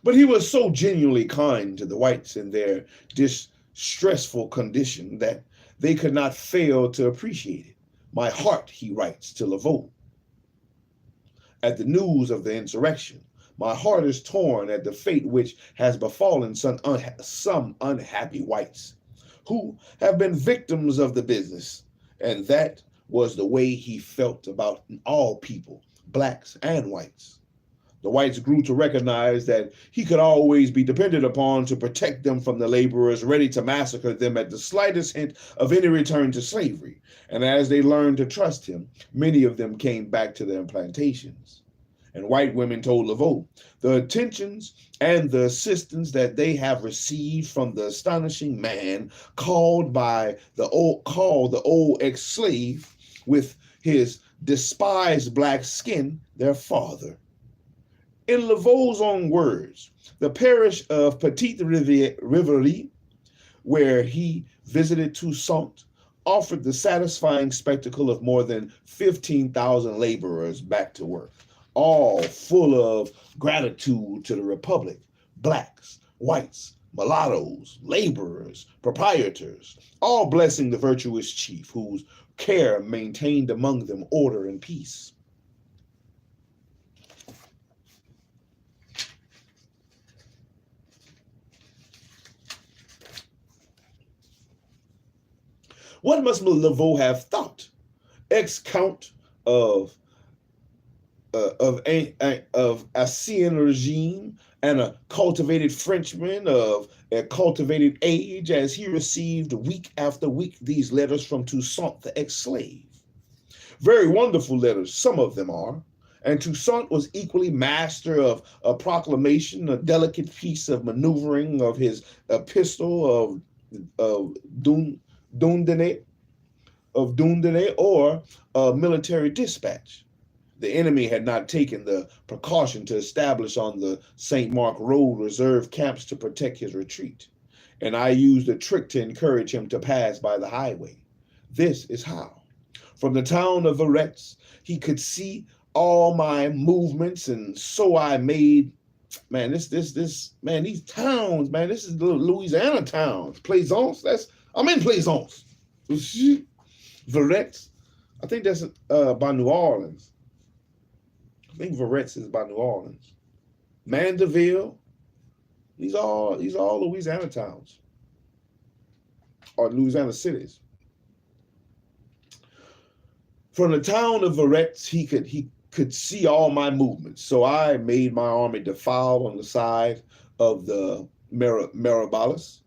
But he was so genuinely kind to the whites in their distressful condition that they could not fail to appreciate it. My heart, he writes to Laveau, at the news of the insurrection. My heart is torn at the fate which has befallen some unhappy whites who have been victims of the business. And that was the way he felt about all people, blacks and whites. The whites grew to recognize that he could always be depended upon to protect them from the laborers ready to massacre them at the slightest hint of any return to slavery. And as they learned to trust him, many of them came back to their plantations. And white women told Laveau the attentions and the assistance that they have received from the astonishing man called the old ex-slave with his despised black skin, their father. In Laveau's own words, the parish of Petite Riviere, where he visited Toussaint, offered the satisfying spectacle of more than 15,000 laborers back to work, all full of gratitude to the Republic, blacks, whites, mulattoes, laborers, proprietors, all blessing the virtuous chief whose care maintained among them order and peace. What must Laveau have thought? Ex-count of Ancien regime and a cultivated Frenchman of a cultivated age, as he received week after week these letters from Toussaint, the ex-slave. Very wonderful letters, some of them are. And Toussaint was equally master of a proclamation, a delicate piece of maneuvering of his epistle of Dundee, or a military dispatch. The enemy had not taken the precaution to establish on the St. Mark Road reserve camps to protect his retreat, and I used a trick to encourage him to pass by the highway. This is how. From the town of Varetz, he could see all my movements, and so I made, these towns, this is Louisiana towns. Plaisance, I'm in Plaisance. Varetz, I think that's by New Orleans. I think Varetz is by New Orleans. Mandeville, these are all Louisiana towns or Louisiana cities. From the town of Varetz, he could see all my movements. So I made my army defile on the side of the Mirabalis,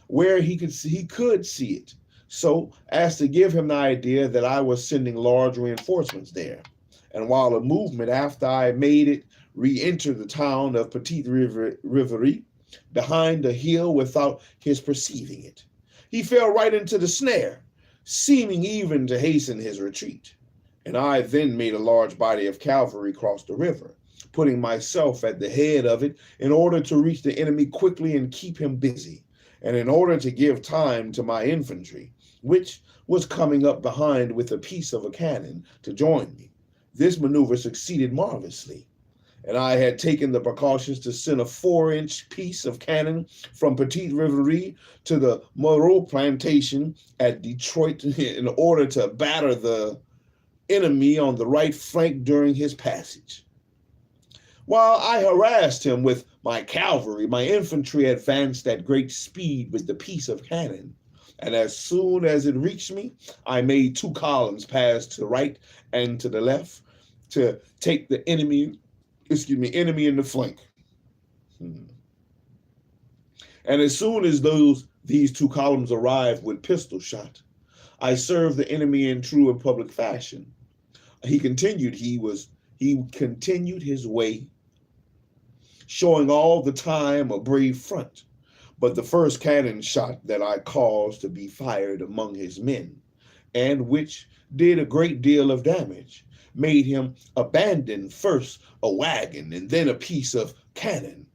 where he could see it, so as to give him the idea that I was sending large reinforcements there. And while a movement after I made it re-enter the town of Petite Riviere behind a hill without his perceiving it, he fell right into the snare, seeming even to hasten his retreat. And I then made a large body of cavalry cross the river, putting myself at the head of it in order to reach the enemy quickly and keep him busy, and in order to give time to my infantry, which was coming up behind with a piece of a cannon, to join me. This maneuver succeeded marvelously, and I had taken the precautions to send a 4-inch piece of cannon from Petite Reverie to the Moreau plantation at Detroit in order to batter the enemy on the right flank during his passage. While I harassed him with my cavalry, my infantry advanced at great speed with the piece of cannon, and as soon as it reached me, I made 2 columns pass to the right and to the left to take the enemy in the flank. And as soon as these 2 columns arrived with pistol shot, I served the enemy in true and public fashion. He continued his way, showing all the time a brave front. But the first cannon shot that I caused to be fired among his men, and which did a great deal of damage, made him abandon first a wagon and then a piece of cannon.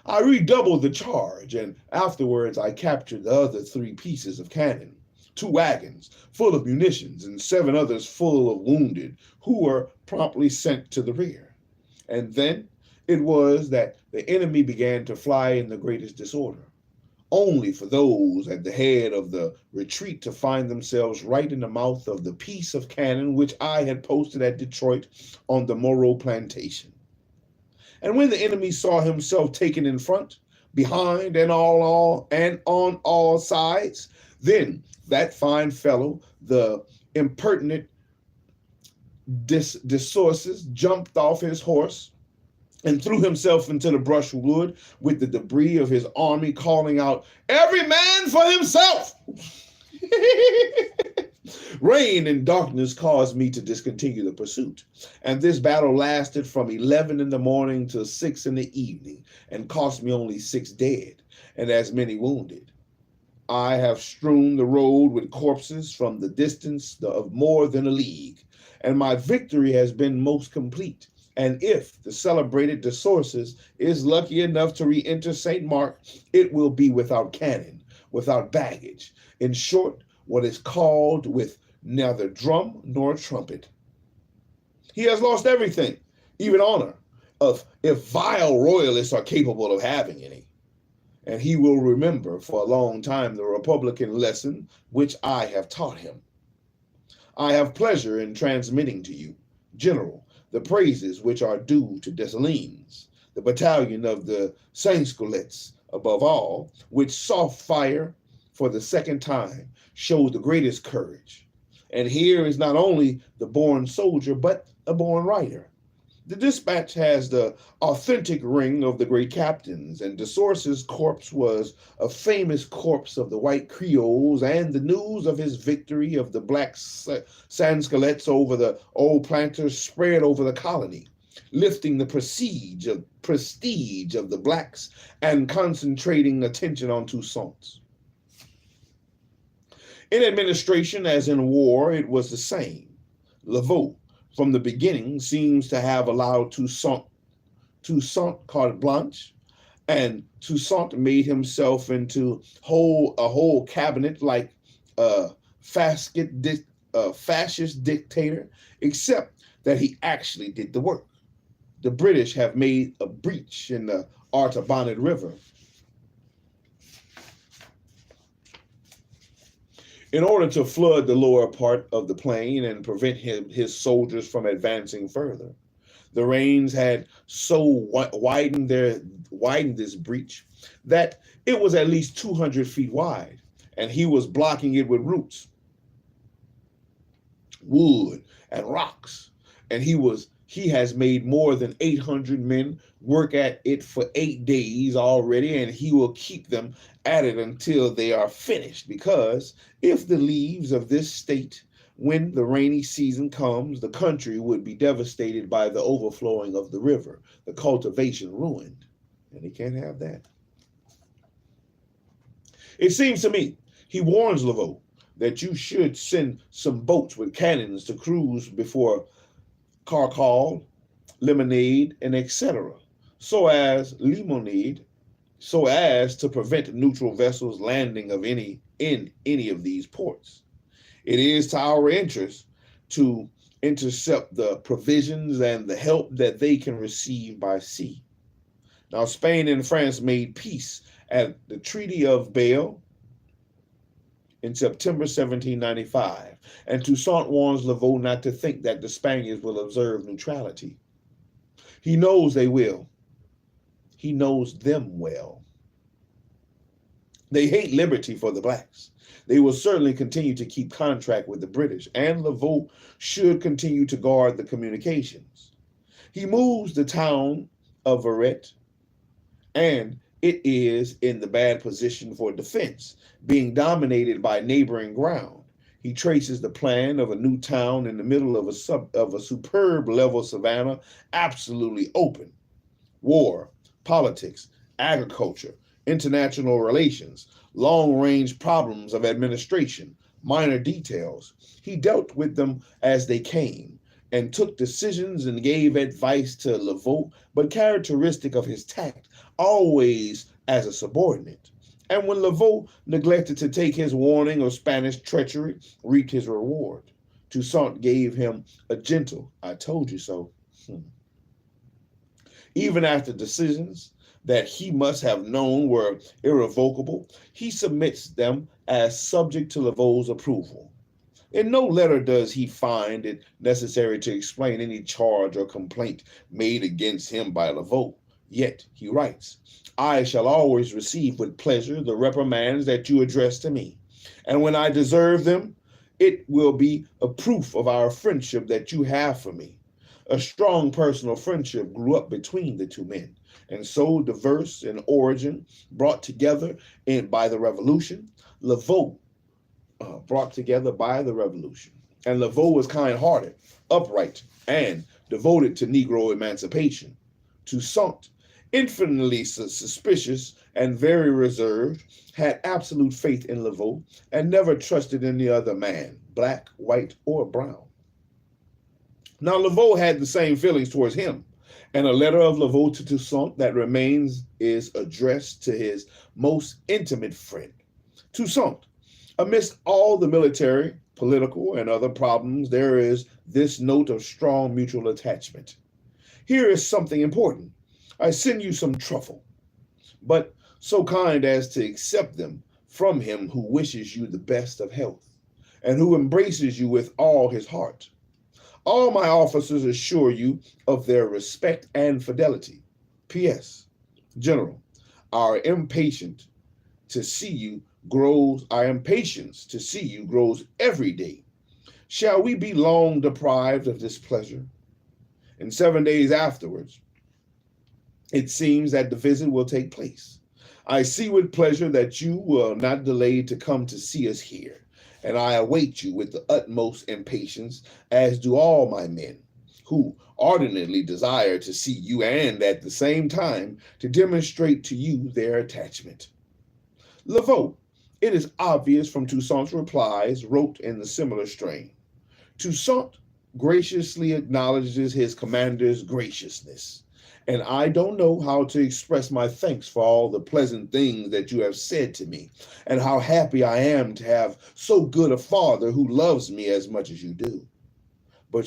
I redoubled the charge, and afterwards I captured the other 3 pieces of cannon, 2 wagons full of munitions, and 7 others full of wounded, who were promptly sent to the rear. And then it was that the enemy began to fly in the greatest disorder, only for those at the head of the retreat to find themselves right in the mouth of the piece of cannon which I had posted at Detroit on the Moreau plantation. And when the enemy saw himself taken in front, behind, and on all sides, then that fine fellow, the impertinent Desources, jumped off his horse and threw himself into the brushwood with the debris of his army, calling out, "Every man for himself!" Rain and darkness caused me to discontinue the pursuit, and this battle lasted from 11 in the morning till 6 in the evening, and cost me only 6 dead and as many wounded. I have strewn the road with corpses from the distance of more than a league, and my victory has been most complete. And if the celebrated Desources is lucky enough to re-enter St. Mark, it will be without cannon, without baggage. In short, what is called with neither drum nor trumpet. He has lost everything, even honor, if vile royalists are capable of having any. And he will remember for a long time the Republican lesson which I have taught him. I have pleasure in transmitting to you, General, the praises which are due to Dessalines, the battalion of the Sans-Culottes, above all, which saw fire for the 2nd time, showed the greatest courage. And here is not only the born soldier, but a born writer. The dispatch has the authentic ring of the great captains, and Desources' corpse was a famous corpse of the white Creoles, and the news of his victory of the black Sans-Culottes over the old planters spread over the colony, lifting the prestige of the blacks and concentrating attention on Toussaint. In administration, as in war, it was the same. Laveau, from the beginning, seems to have allowed Toussaint carte blanche, and Toussaint made himself into a whole cabinet like a fascist dictator, except that he actually did the work. The British have made a breach in the Artibonite River. In order to flood the lower part of the plain and prevent his soldiers from advancing further, the rains had so widened this breach that it was at least 200 feet wide, and he was blocking it with roots, wood, and rocks. And he has made more than 800 men work at it for 8 days already, and he will keep them at it until they are finished, because if the leaves of this state, when the rainy season comes, the country would be devastated by the overflowing of the river, the cultivation ruined, and he can't have that. It seems to me, he warns Laveau, that you should send some boats with cannons to cruise before Carcal, Lemonade, and etc., so as to prevent neutral vessels landing in any of these ports. It is to our interest to intercept the provisions and the help that they can receive by sea. Now, Spain and France made peace at the Treaty of Bale in September 1795, and Toussaint warns Laveau not to think that the Spaniards will observe neutrality. He knows they will. He knows them well. They hate liberty for the blacks. They will certainly continue to keep contract with the British, and Laveau should continue to guard the communications. He moves the town of Verret, and it is in the bad position for defense, being dominated by neighboring ground. He traces the plan of a new town in the middle of a superb level savanna, absolutely open. War, politics, agriculture, international relations, long-range problems of administration, minor details. He dealt with them as they came and took decisions and gave advice to Laveau, but characteristic of his tact, always as a subordinate. And when Laveau neglected to take his warning of Spanish treachery, reaped his reward. Toussaint gave him a gentle, "I told you so." Even after decisions that he must have known were irrevocable, he submits them as subject to Laveau's approval. In no letter does he find it necessary to explain any charge or complaint made against him by Laveau. Yet he writes, "I shall always receive with pleasure the reprimands that you address to me, and when I deserve them, it will be a proof of our friendship that you have for me." A strong personal friendship grew up between the two men, and so diverse in origin, brought together by the Revolution, Laveau And Laveau was kind-hearted, upright, and devoted to Negro emancipation. Toussaint, infinitely suspicious and very reserved, had absolute faith in Laveau and never trusted any other man, black, white, or brown. Now, Laveau had the same feelings towards him, and a letter of Laveau to Toussaint that remains is addressed to his most intimate friend. Toussaint, amidst all the military, political, and other problems, there is this note of strong mutual attachment. Here is something important. I send you some truffle, but so kind as to accept them from him who wishes you the best of health, and who embraces you with all his heart. All my officers assure you of their respect and fidelity. P.S. General, our impatience to see you grows every day. Shall we be long deprived of this pleasure? And 7 days afterwards, it seems that the visit will take place. I see with pleasure that you will not delay to come to see us here, and I await you with the utmost impatience, as do all my men, who ardently desire to see you and at the same time to demonstrate to you their attachment. Laveau, it is obvious from Toussaint's replies, wrote in the similar strain. Toussaint graciously acknowledges his commander's graciousness, and I don't know how to express my thanks for all the pleasant things that you have said to me, and how happy I am to have so good a father who loves me as much as you do. But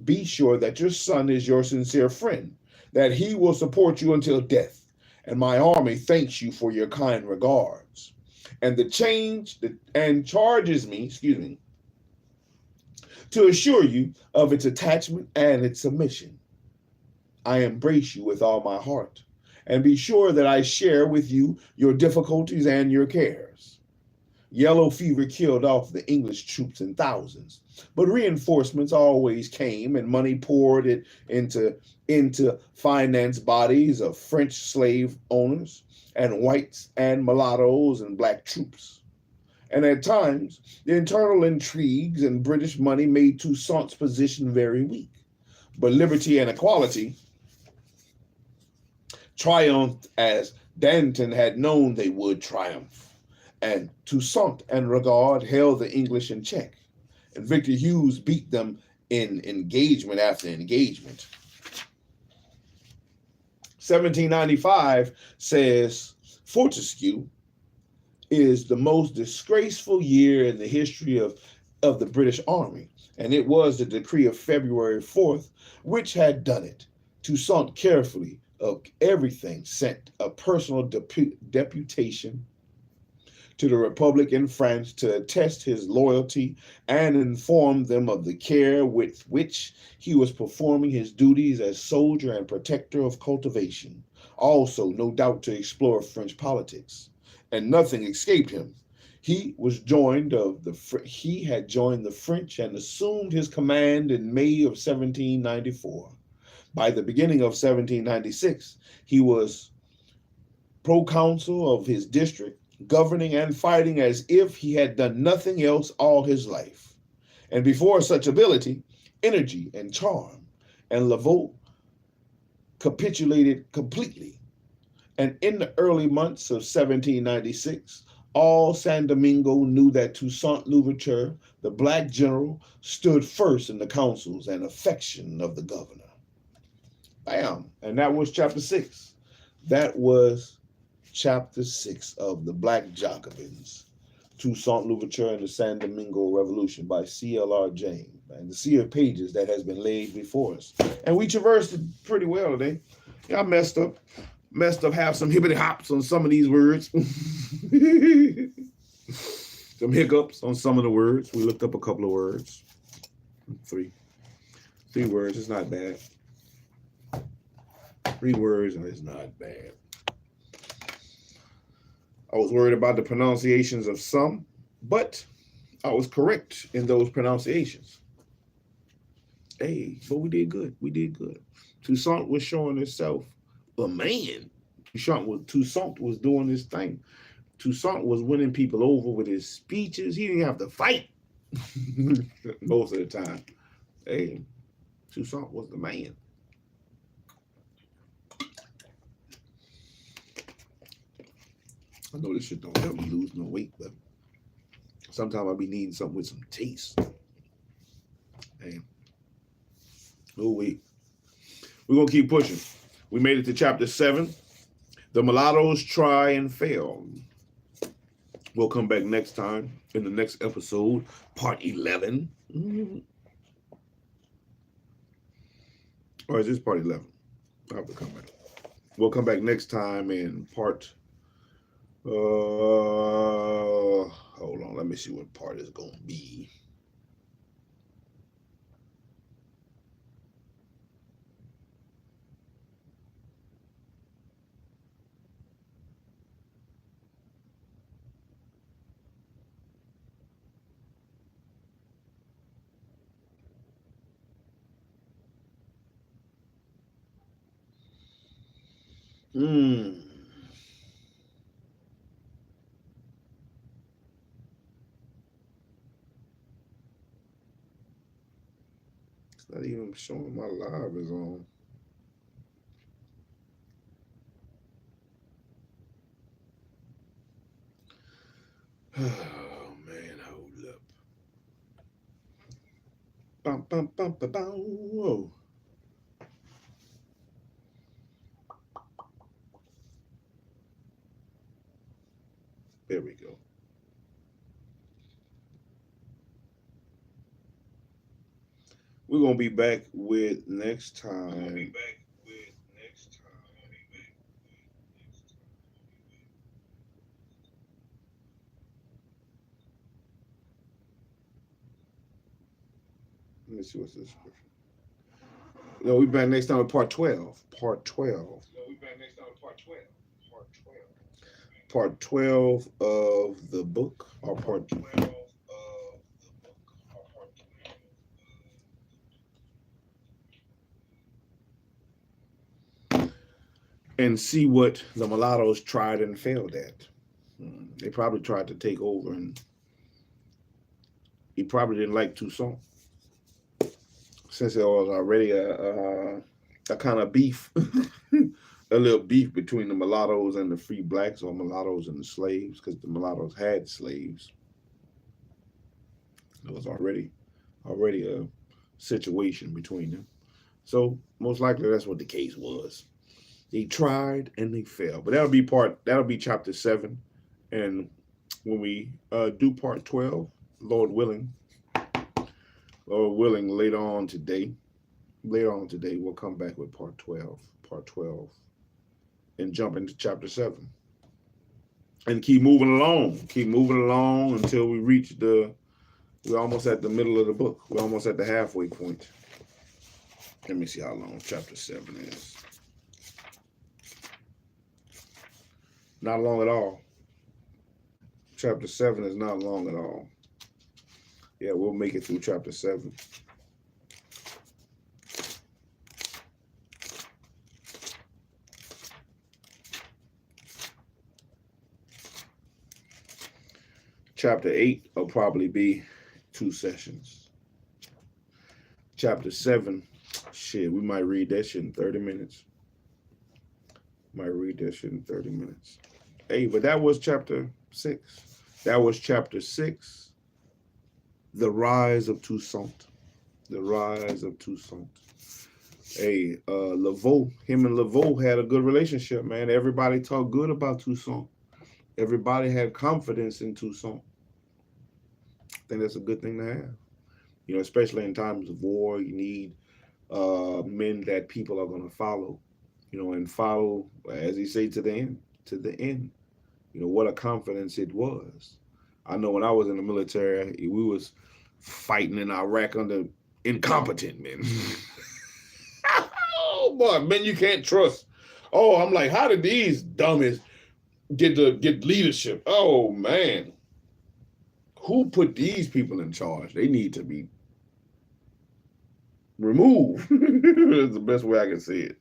be sure that your son is your sincere friend, that he will support you until death, and my army thanks you for your kind regards, and charges me, to assure you of its attachment and its submission. I embrace you with all my heart, and be sure that I share with you your difficulties and your cares. Yellow fever killed off the English troops in thousands, but reinforcements always came, and money poured it into finance bodies of French slave owners and whites and mulattoes and black troops. And at times, the internal intrigues and British money made Toussaint's position very weak. But liberty and equality triumphed as Danton had known they would triumph. and Toussaint and Regard held the English in check, and Victor Hughes beat them in engagement after engagement. 1795 says Fortescue is the most disgraceful year in the history of the British Army, and it was the decree of February 4th which had done it. Toussaint carefully of everything sent a personal deputation to the Republic in France to attest his loyalty and inform them of the care with which he was performing his duties as soldier and protector of cultivation. Also, no doubt, to explore French politics. And nothing escaped him. He had joined the French and assumed his command in May of 1794. By the beginning of 1796, he was proconsul of his district, governing and fighting as if he had done nothing else all his life. And before such ability, energy, and charm, and Laveau capitulated completely. And in the early months of 1796, all San Domingo knew that Toussaint Louverture, the black general, stood first in the councils and affection of the governor. Bam. And that was chapter 6. That was chapter 6 of The Black Jacobins, Toussaint Louverture and the San Domingo Revolution by C.L.R. James, and the sea of pages that has been laid before us. And we traversed it pretty well today. Yeah, I messed up, have some hibbity hops on some of these words. Some hiccups on some of the words. We looked up a couple of words. Three words, it's not bad. 3 words, it's not bad. I was worried about the pronunciations of some, but I was correct in those pronunciations. Hey, but we did good. We did good. Toussaint was showing himself a man. Toussaint was doing his thing. Toussaint was winning people over with his speeches. He didn't have to fight most of the time. Hey, Toussaint was the man. I know this shit don't help me lose no weight, but sometimes I be needing something with some taste. Hey, oh wait, we're gonna keep pushing. We made it to chapter 7. The mulattoes try and fail. We'll come back next time in the next episode, part 11. Or is this part 11? I'll have to come back. We'll come back next time in part. Hold on. Let me see what part is going to be. It's not even showing my live is on. Oh man, hold up. Bum, bum, bum, bum, bum. Whoa. There we go. We're going to be back with next time. Let me see what's this. No, we'll be back next time with part 12. Part 12. Part 12 of the book, or part 12. And see what the mulattoes tried and failed at. They probably tried to take over, and he probably didn't like Toussaint, since there was already a kind of beef a little beef between the mulattoes and the free blacks, or mulattoes and the slaves, because the mulattoes had slaves. There was already a situation between them. So most likely that's what the case was. They tried and they failed. But that'll be chapter 7. And when we do part 12, Lord willing, later on today, we'll come back with part 12, and jump into chapter 7. And keep moving along until we reach we're almost at the middle of the book. We're almost at the halfway point. Let me see how long chapter 7 is. Not long at all. Chapter 7 is not long at all. Yeah, we'll make it through chapter 7. Chapter 8 will probably be 2 sessions. Chapter 7, shit, we might read that shit in 30 minutes. Hey, but that was chapter 6. That was chapter 6. The rise of Toussaint. Hey, Laveau, him and Laveau had a good relationship, man. Everybody talked good about Toussaint. Everybody had confidence in Toussaint. I think that's a good thing to have. You know, especially in times of war, you need men that people are going to follow. You know, and follow, as he said, to the end. You know, what a confidence it was. I know when I was in the military, we was fighting in Iraq under incompetent men. Oh boy, men you can't trust. Oh, I'm like, how did these dummies get leadership? Oh man, who put these people in charge? They need to be removed. That's the best way I can say it.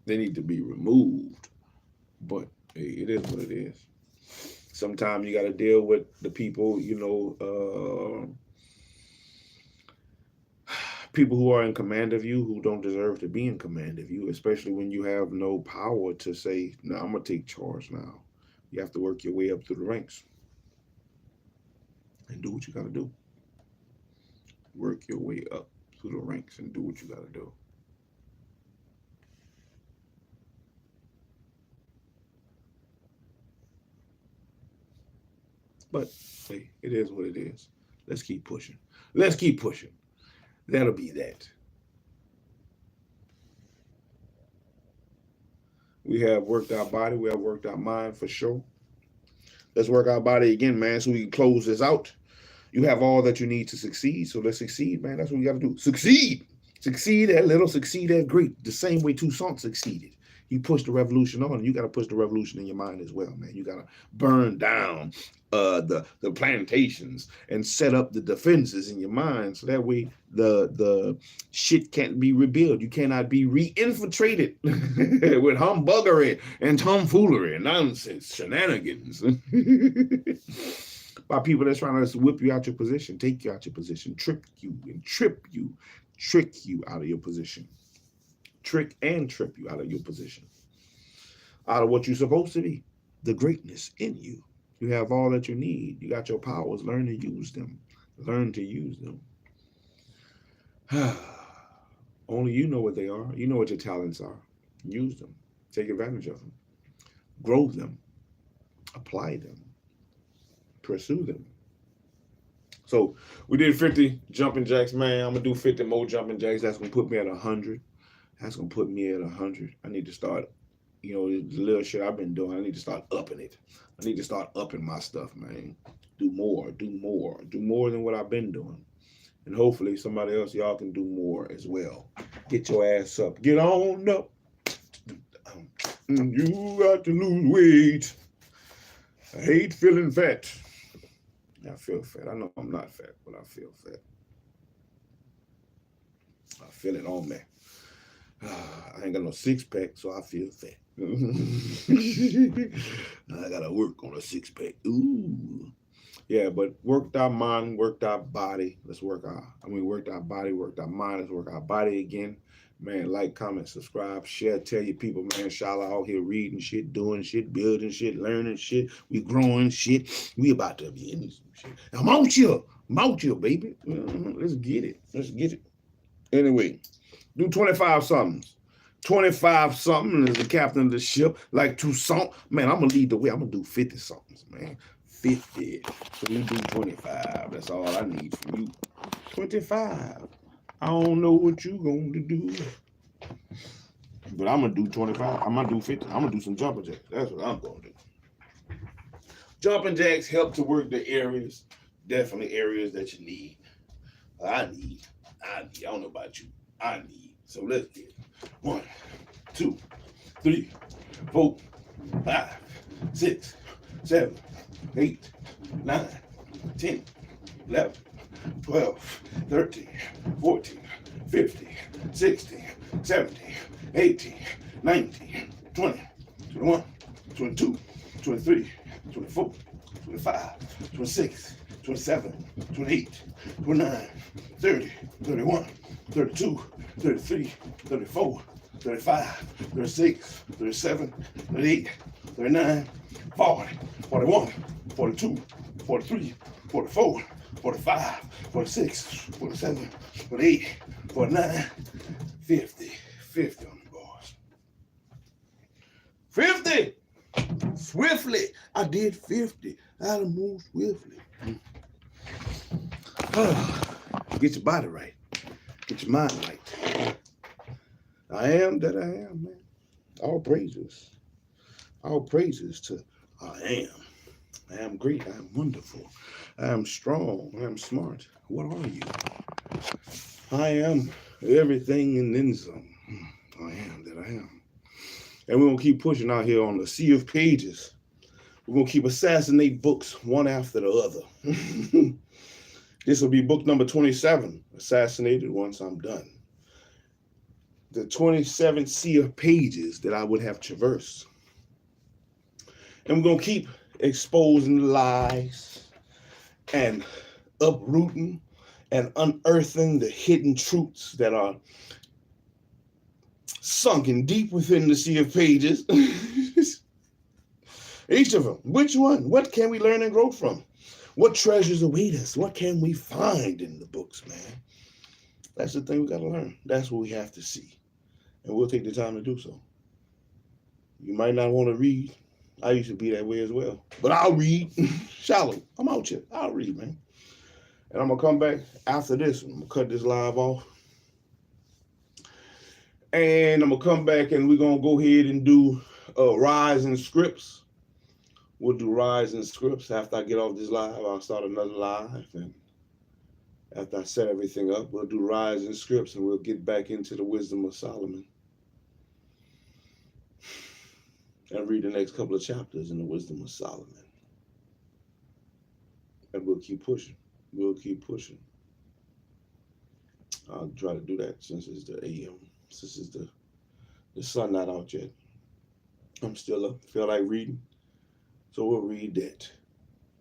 They need to be removed. But hey, it is what it is. Sometimes you got to deal with the people, you know, people who are in command of you who don't deserve to be in command of you, especially when you have no power to say, no, I'm going to take charge now. You have to work your way up through the ranks and do what you got to do. Work your way up through the ranks and do what you got to do. But hey, it is what it is. Let's keep pushing. That'll be that. We have worked our body. We have worked our mind for sure. Let's work our body again, man, so we can close this out. You have all that you need to succeed. So let's succeed, man. That's what we got to do. Succeed. Succeed at little, succeed at great. The same way Toussaint succeeded. He pushed the revolution on. You got to push the revolution in your mind as well, man. You got to burn down the plantations and set up the defenses in your mind, so that way the shit can't be rebuilt. You cannot be re-infiltrated with humbuggery and tomfoolery and nonsense, shenanigans by people that's trying to whip you out your position, take you out your position, trick you out of your position. Trick and trip you out of your position, out of what you're supposed to be, the greatness in you. You have all that you need. You got your powers. Learn to use them. Only you know what they are. You know what your talents are. Use them. Take advantage of them. Grow them. Apply them. Pursue them. So we did 50 jumping jacks, man. I'm going to do 50 more jumping jacks. That's going to put me at 100. That's going to put me at 100. I need to start, you know, the little shit I've been doing. I need to start upping it. I need to start upping my stuff, man. Do more than what I've been doing. And hopefully somebody else, y'all can do more as well. Get your ass up. Get on up. You got to lose weight. I hate feeling fat. I feel fat. I know I'm not fat, but I feel fat. I feel it on me. I ain't got no six-pack, so I feel fat. I gotta work on a six-pack. Ooh. Yeah, but worked our mind, worked our body. Worked our body, worked our mind. Let's work our body again. Man, like, comment, subscribe, share, tell your people, man, SHILO out here reading shit, doing shit, building shit, learning shit. We growing shit. We about to be in some shit. I'm out here. I'm out here, baby. Let's get it. Let's get it. Anyway, do 25 somethings. 25 something is the captain of the ship, like Toussaint. Man, I'm going to lead the way. I'm going to do 50 somethings, man. 50. So you do 25. That's all I need from you. 25. I don't know what you going to do. But I'm going to do 25. I'm going to do 50. I'm going to do some jumping jacks. That's what I'm going to do. Jumping jacks help to work the areas. Definitely areas that you need. I need. I don't know about you. I need. So let's get it. 1, 2, 3, 4, 5, 6, 7, 8, 9, 10, 11, 12, 13, 14, 15, 16, 17, 18, 19, 20, 21, 22, 23, 24, 25, 26, 27, 28, 29, 30, 31, 32, 33, 34, 35, 36, 37, 38, 39, 40, 41, 42, 43, 44, 45, 46, 47, 48, 49, 50. 50 on the boys. 50! Swiftly. I did 50. I had to move swiftly. Get your body right. Get your mind right. I am that I am, man. All praises. All praises to I am. I am great. I am wonderful. I am strong. I am smart. What are you? I am everything and then some. I am that I am. And we're going to keep pushing out here on the sea of pages. We're going to keep assassinating books one after the other. This will be book number 27, assassinated once I'm done. The 27 sea of pages that I would have traversed. And we're going to keep exposing the lies and uprooting and unearthing the hidden truths that are sunken deep within the sea of pages. Each of them. Which one? What can we learn and grow from? What treasures await us? What can we find in the books, man? That's the thing we got to learn. That's what we have to see. And we'll take the time to do so. You might not want to read. I used to be that way as well. But I'll read. Shallow. I'm out here. I'll read, man. And I'm going to come back after this. I'm going to cut this live off. And I'm going to come back and we're going to go ahead and do Rise and Scripts. We'll do Rise and Scripts. After I get off this live, I'll start another live. And after I set everything up, we'll do Rise and Scripts and we'll get back into the wisdom of Solomon. And read the next couple of chapters in the wisdom of Solomon. And we'll keep pushing. We'll keep pushing. I'll try to do that since it's the AM. Since it's the sun not out yet. I'm still up. Feel like reading. So we'll read that.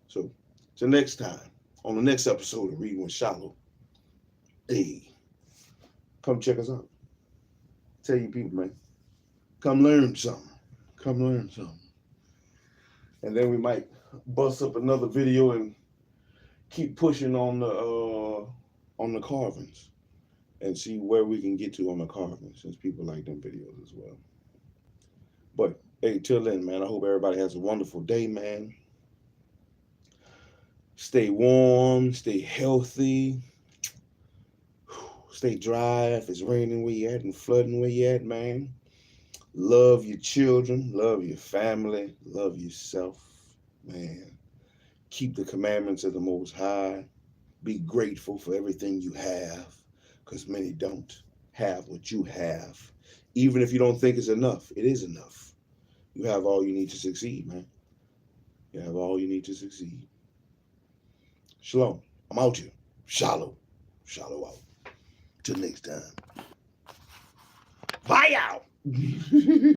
So till next time, on the next episode of Reading with SHALOM. Hey, come check us out. Tell your people, man. Come learn something. Come learn something. And then we might bust up another video and keep pushing on the carvings and see where we can get to on the carvings, since people like them videos as well. But hey, till then, man, I hope everybody has a wonderful day, man. Stay warm, stay healthy, stay dry if it's raining where you at and flooding where you at, man. Love your children, love your family, love yourself, man. Keep the commandments of the Most High. Be grateful for everything you have, because many don't have what you have. Even if you don't think it's enough, it is enough. You have all you need to succeed, man. You have all you need to succeed. Shalom. I'm out here. Shalom. Shalom out. Till next time. Bye out.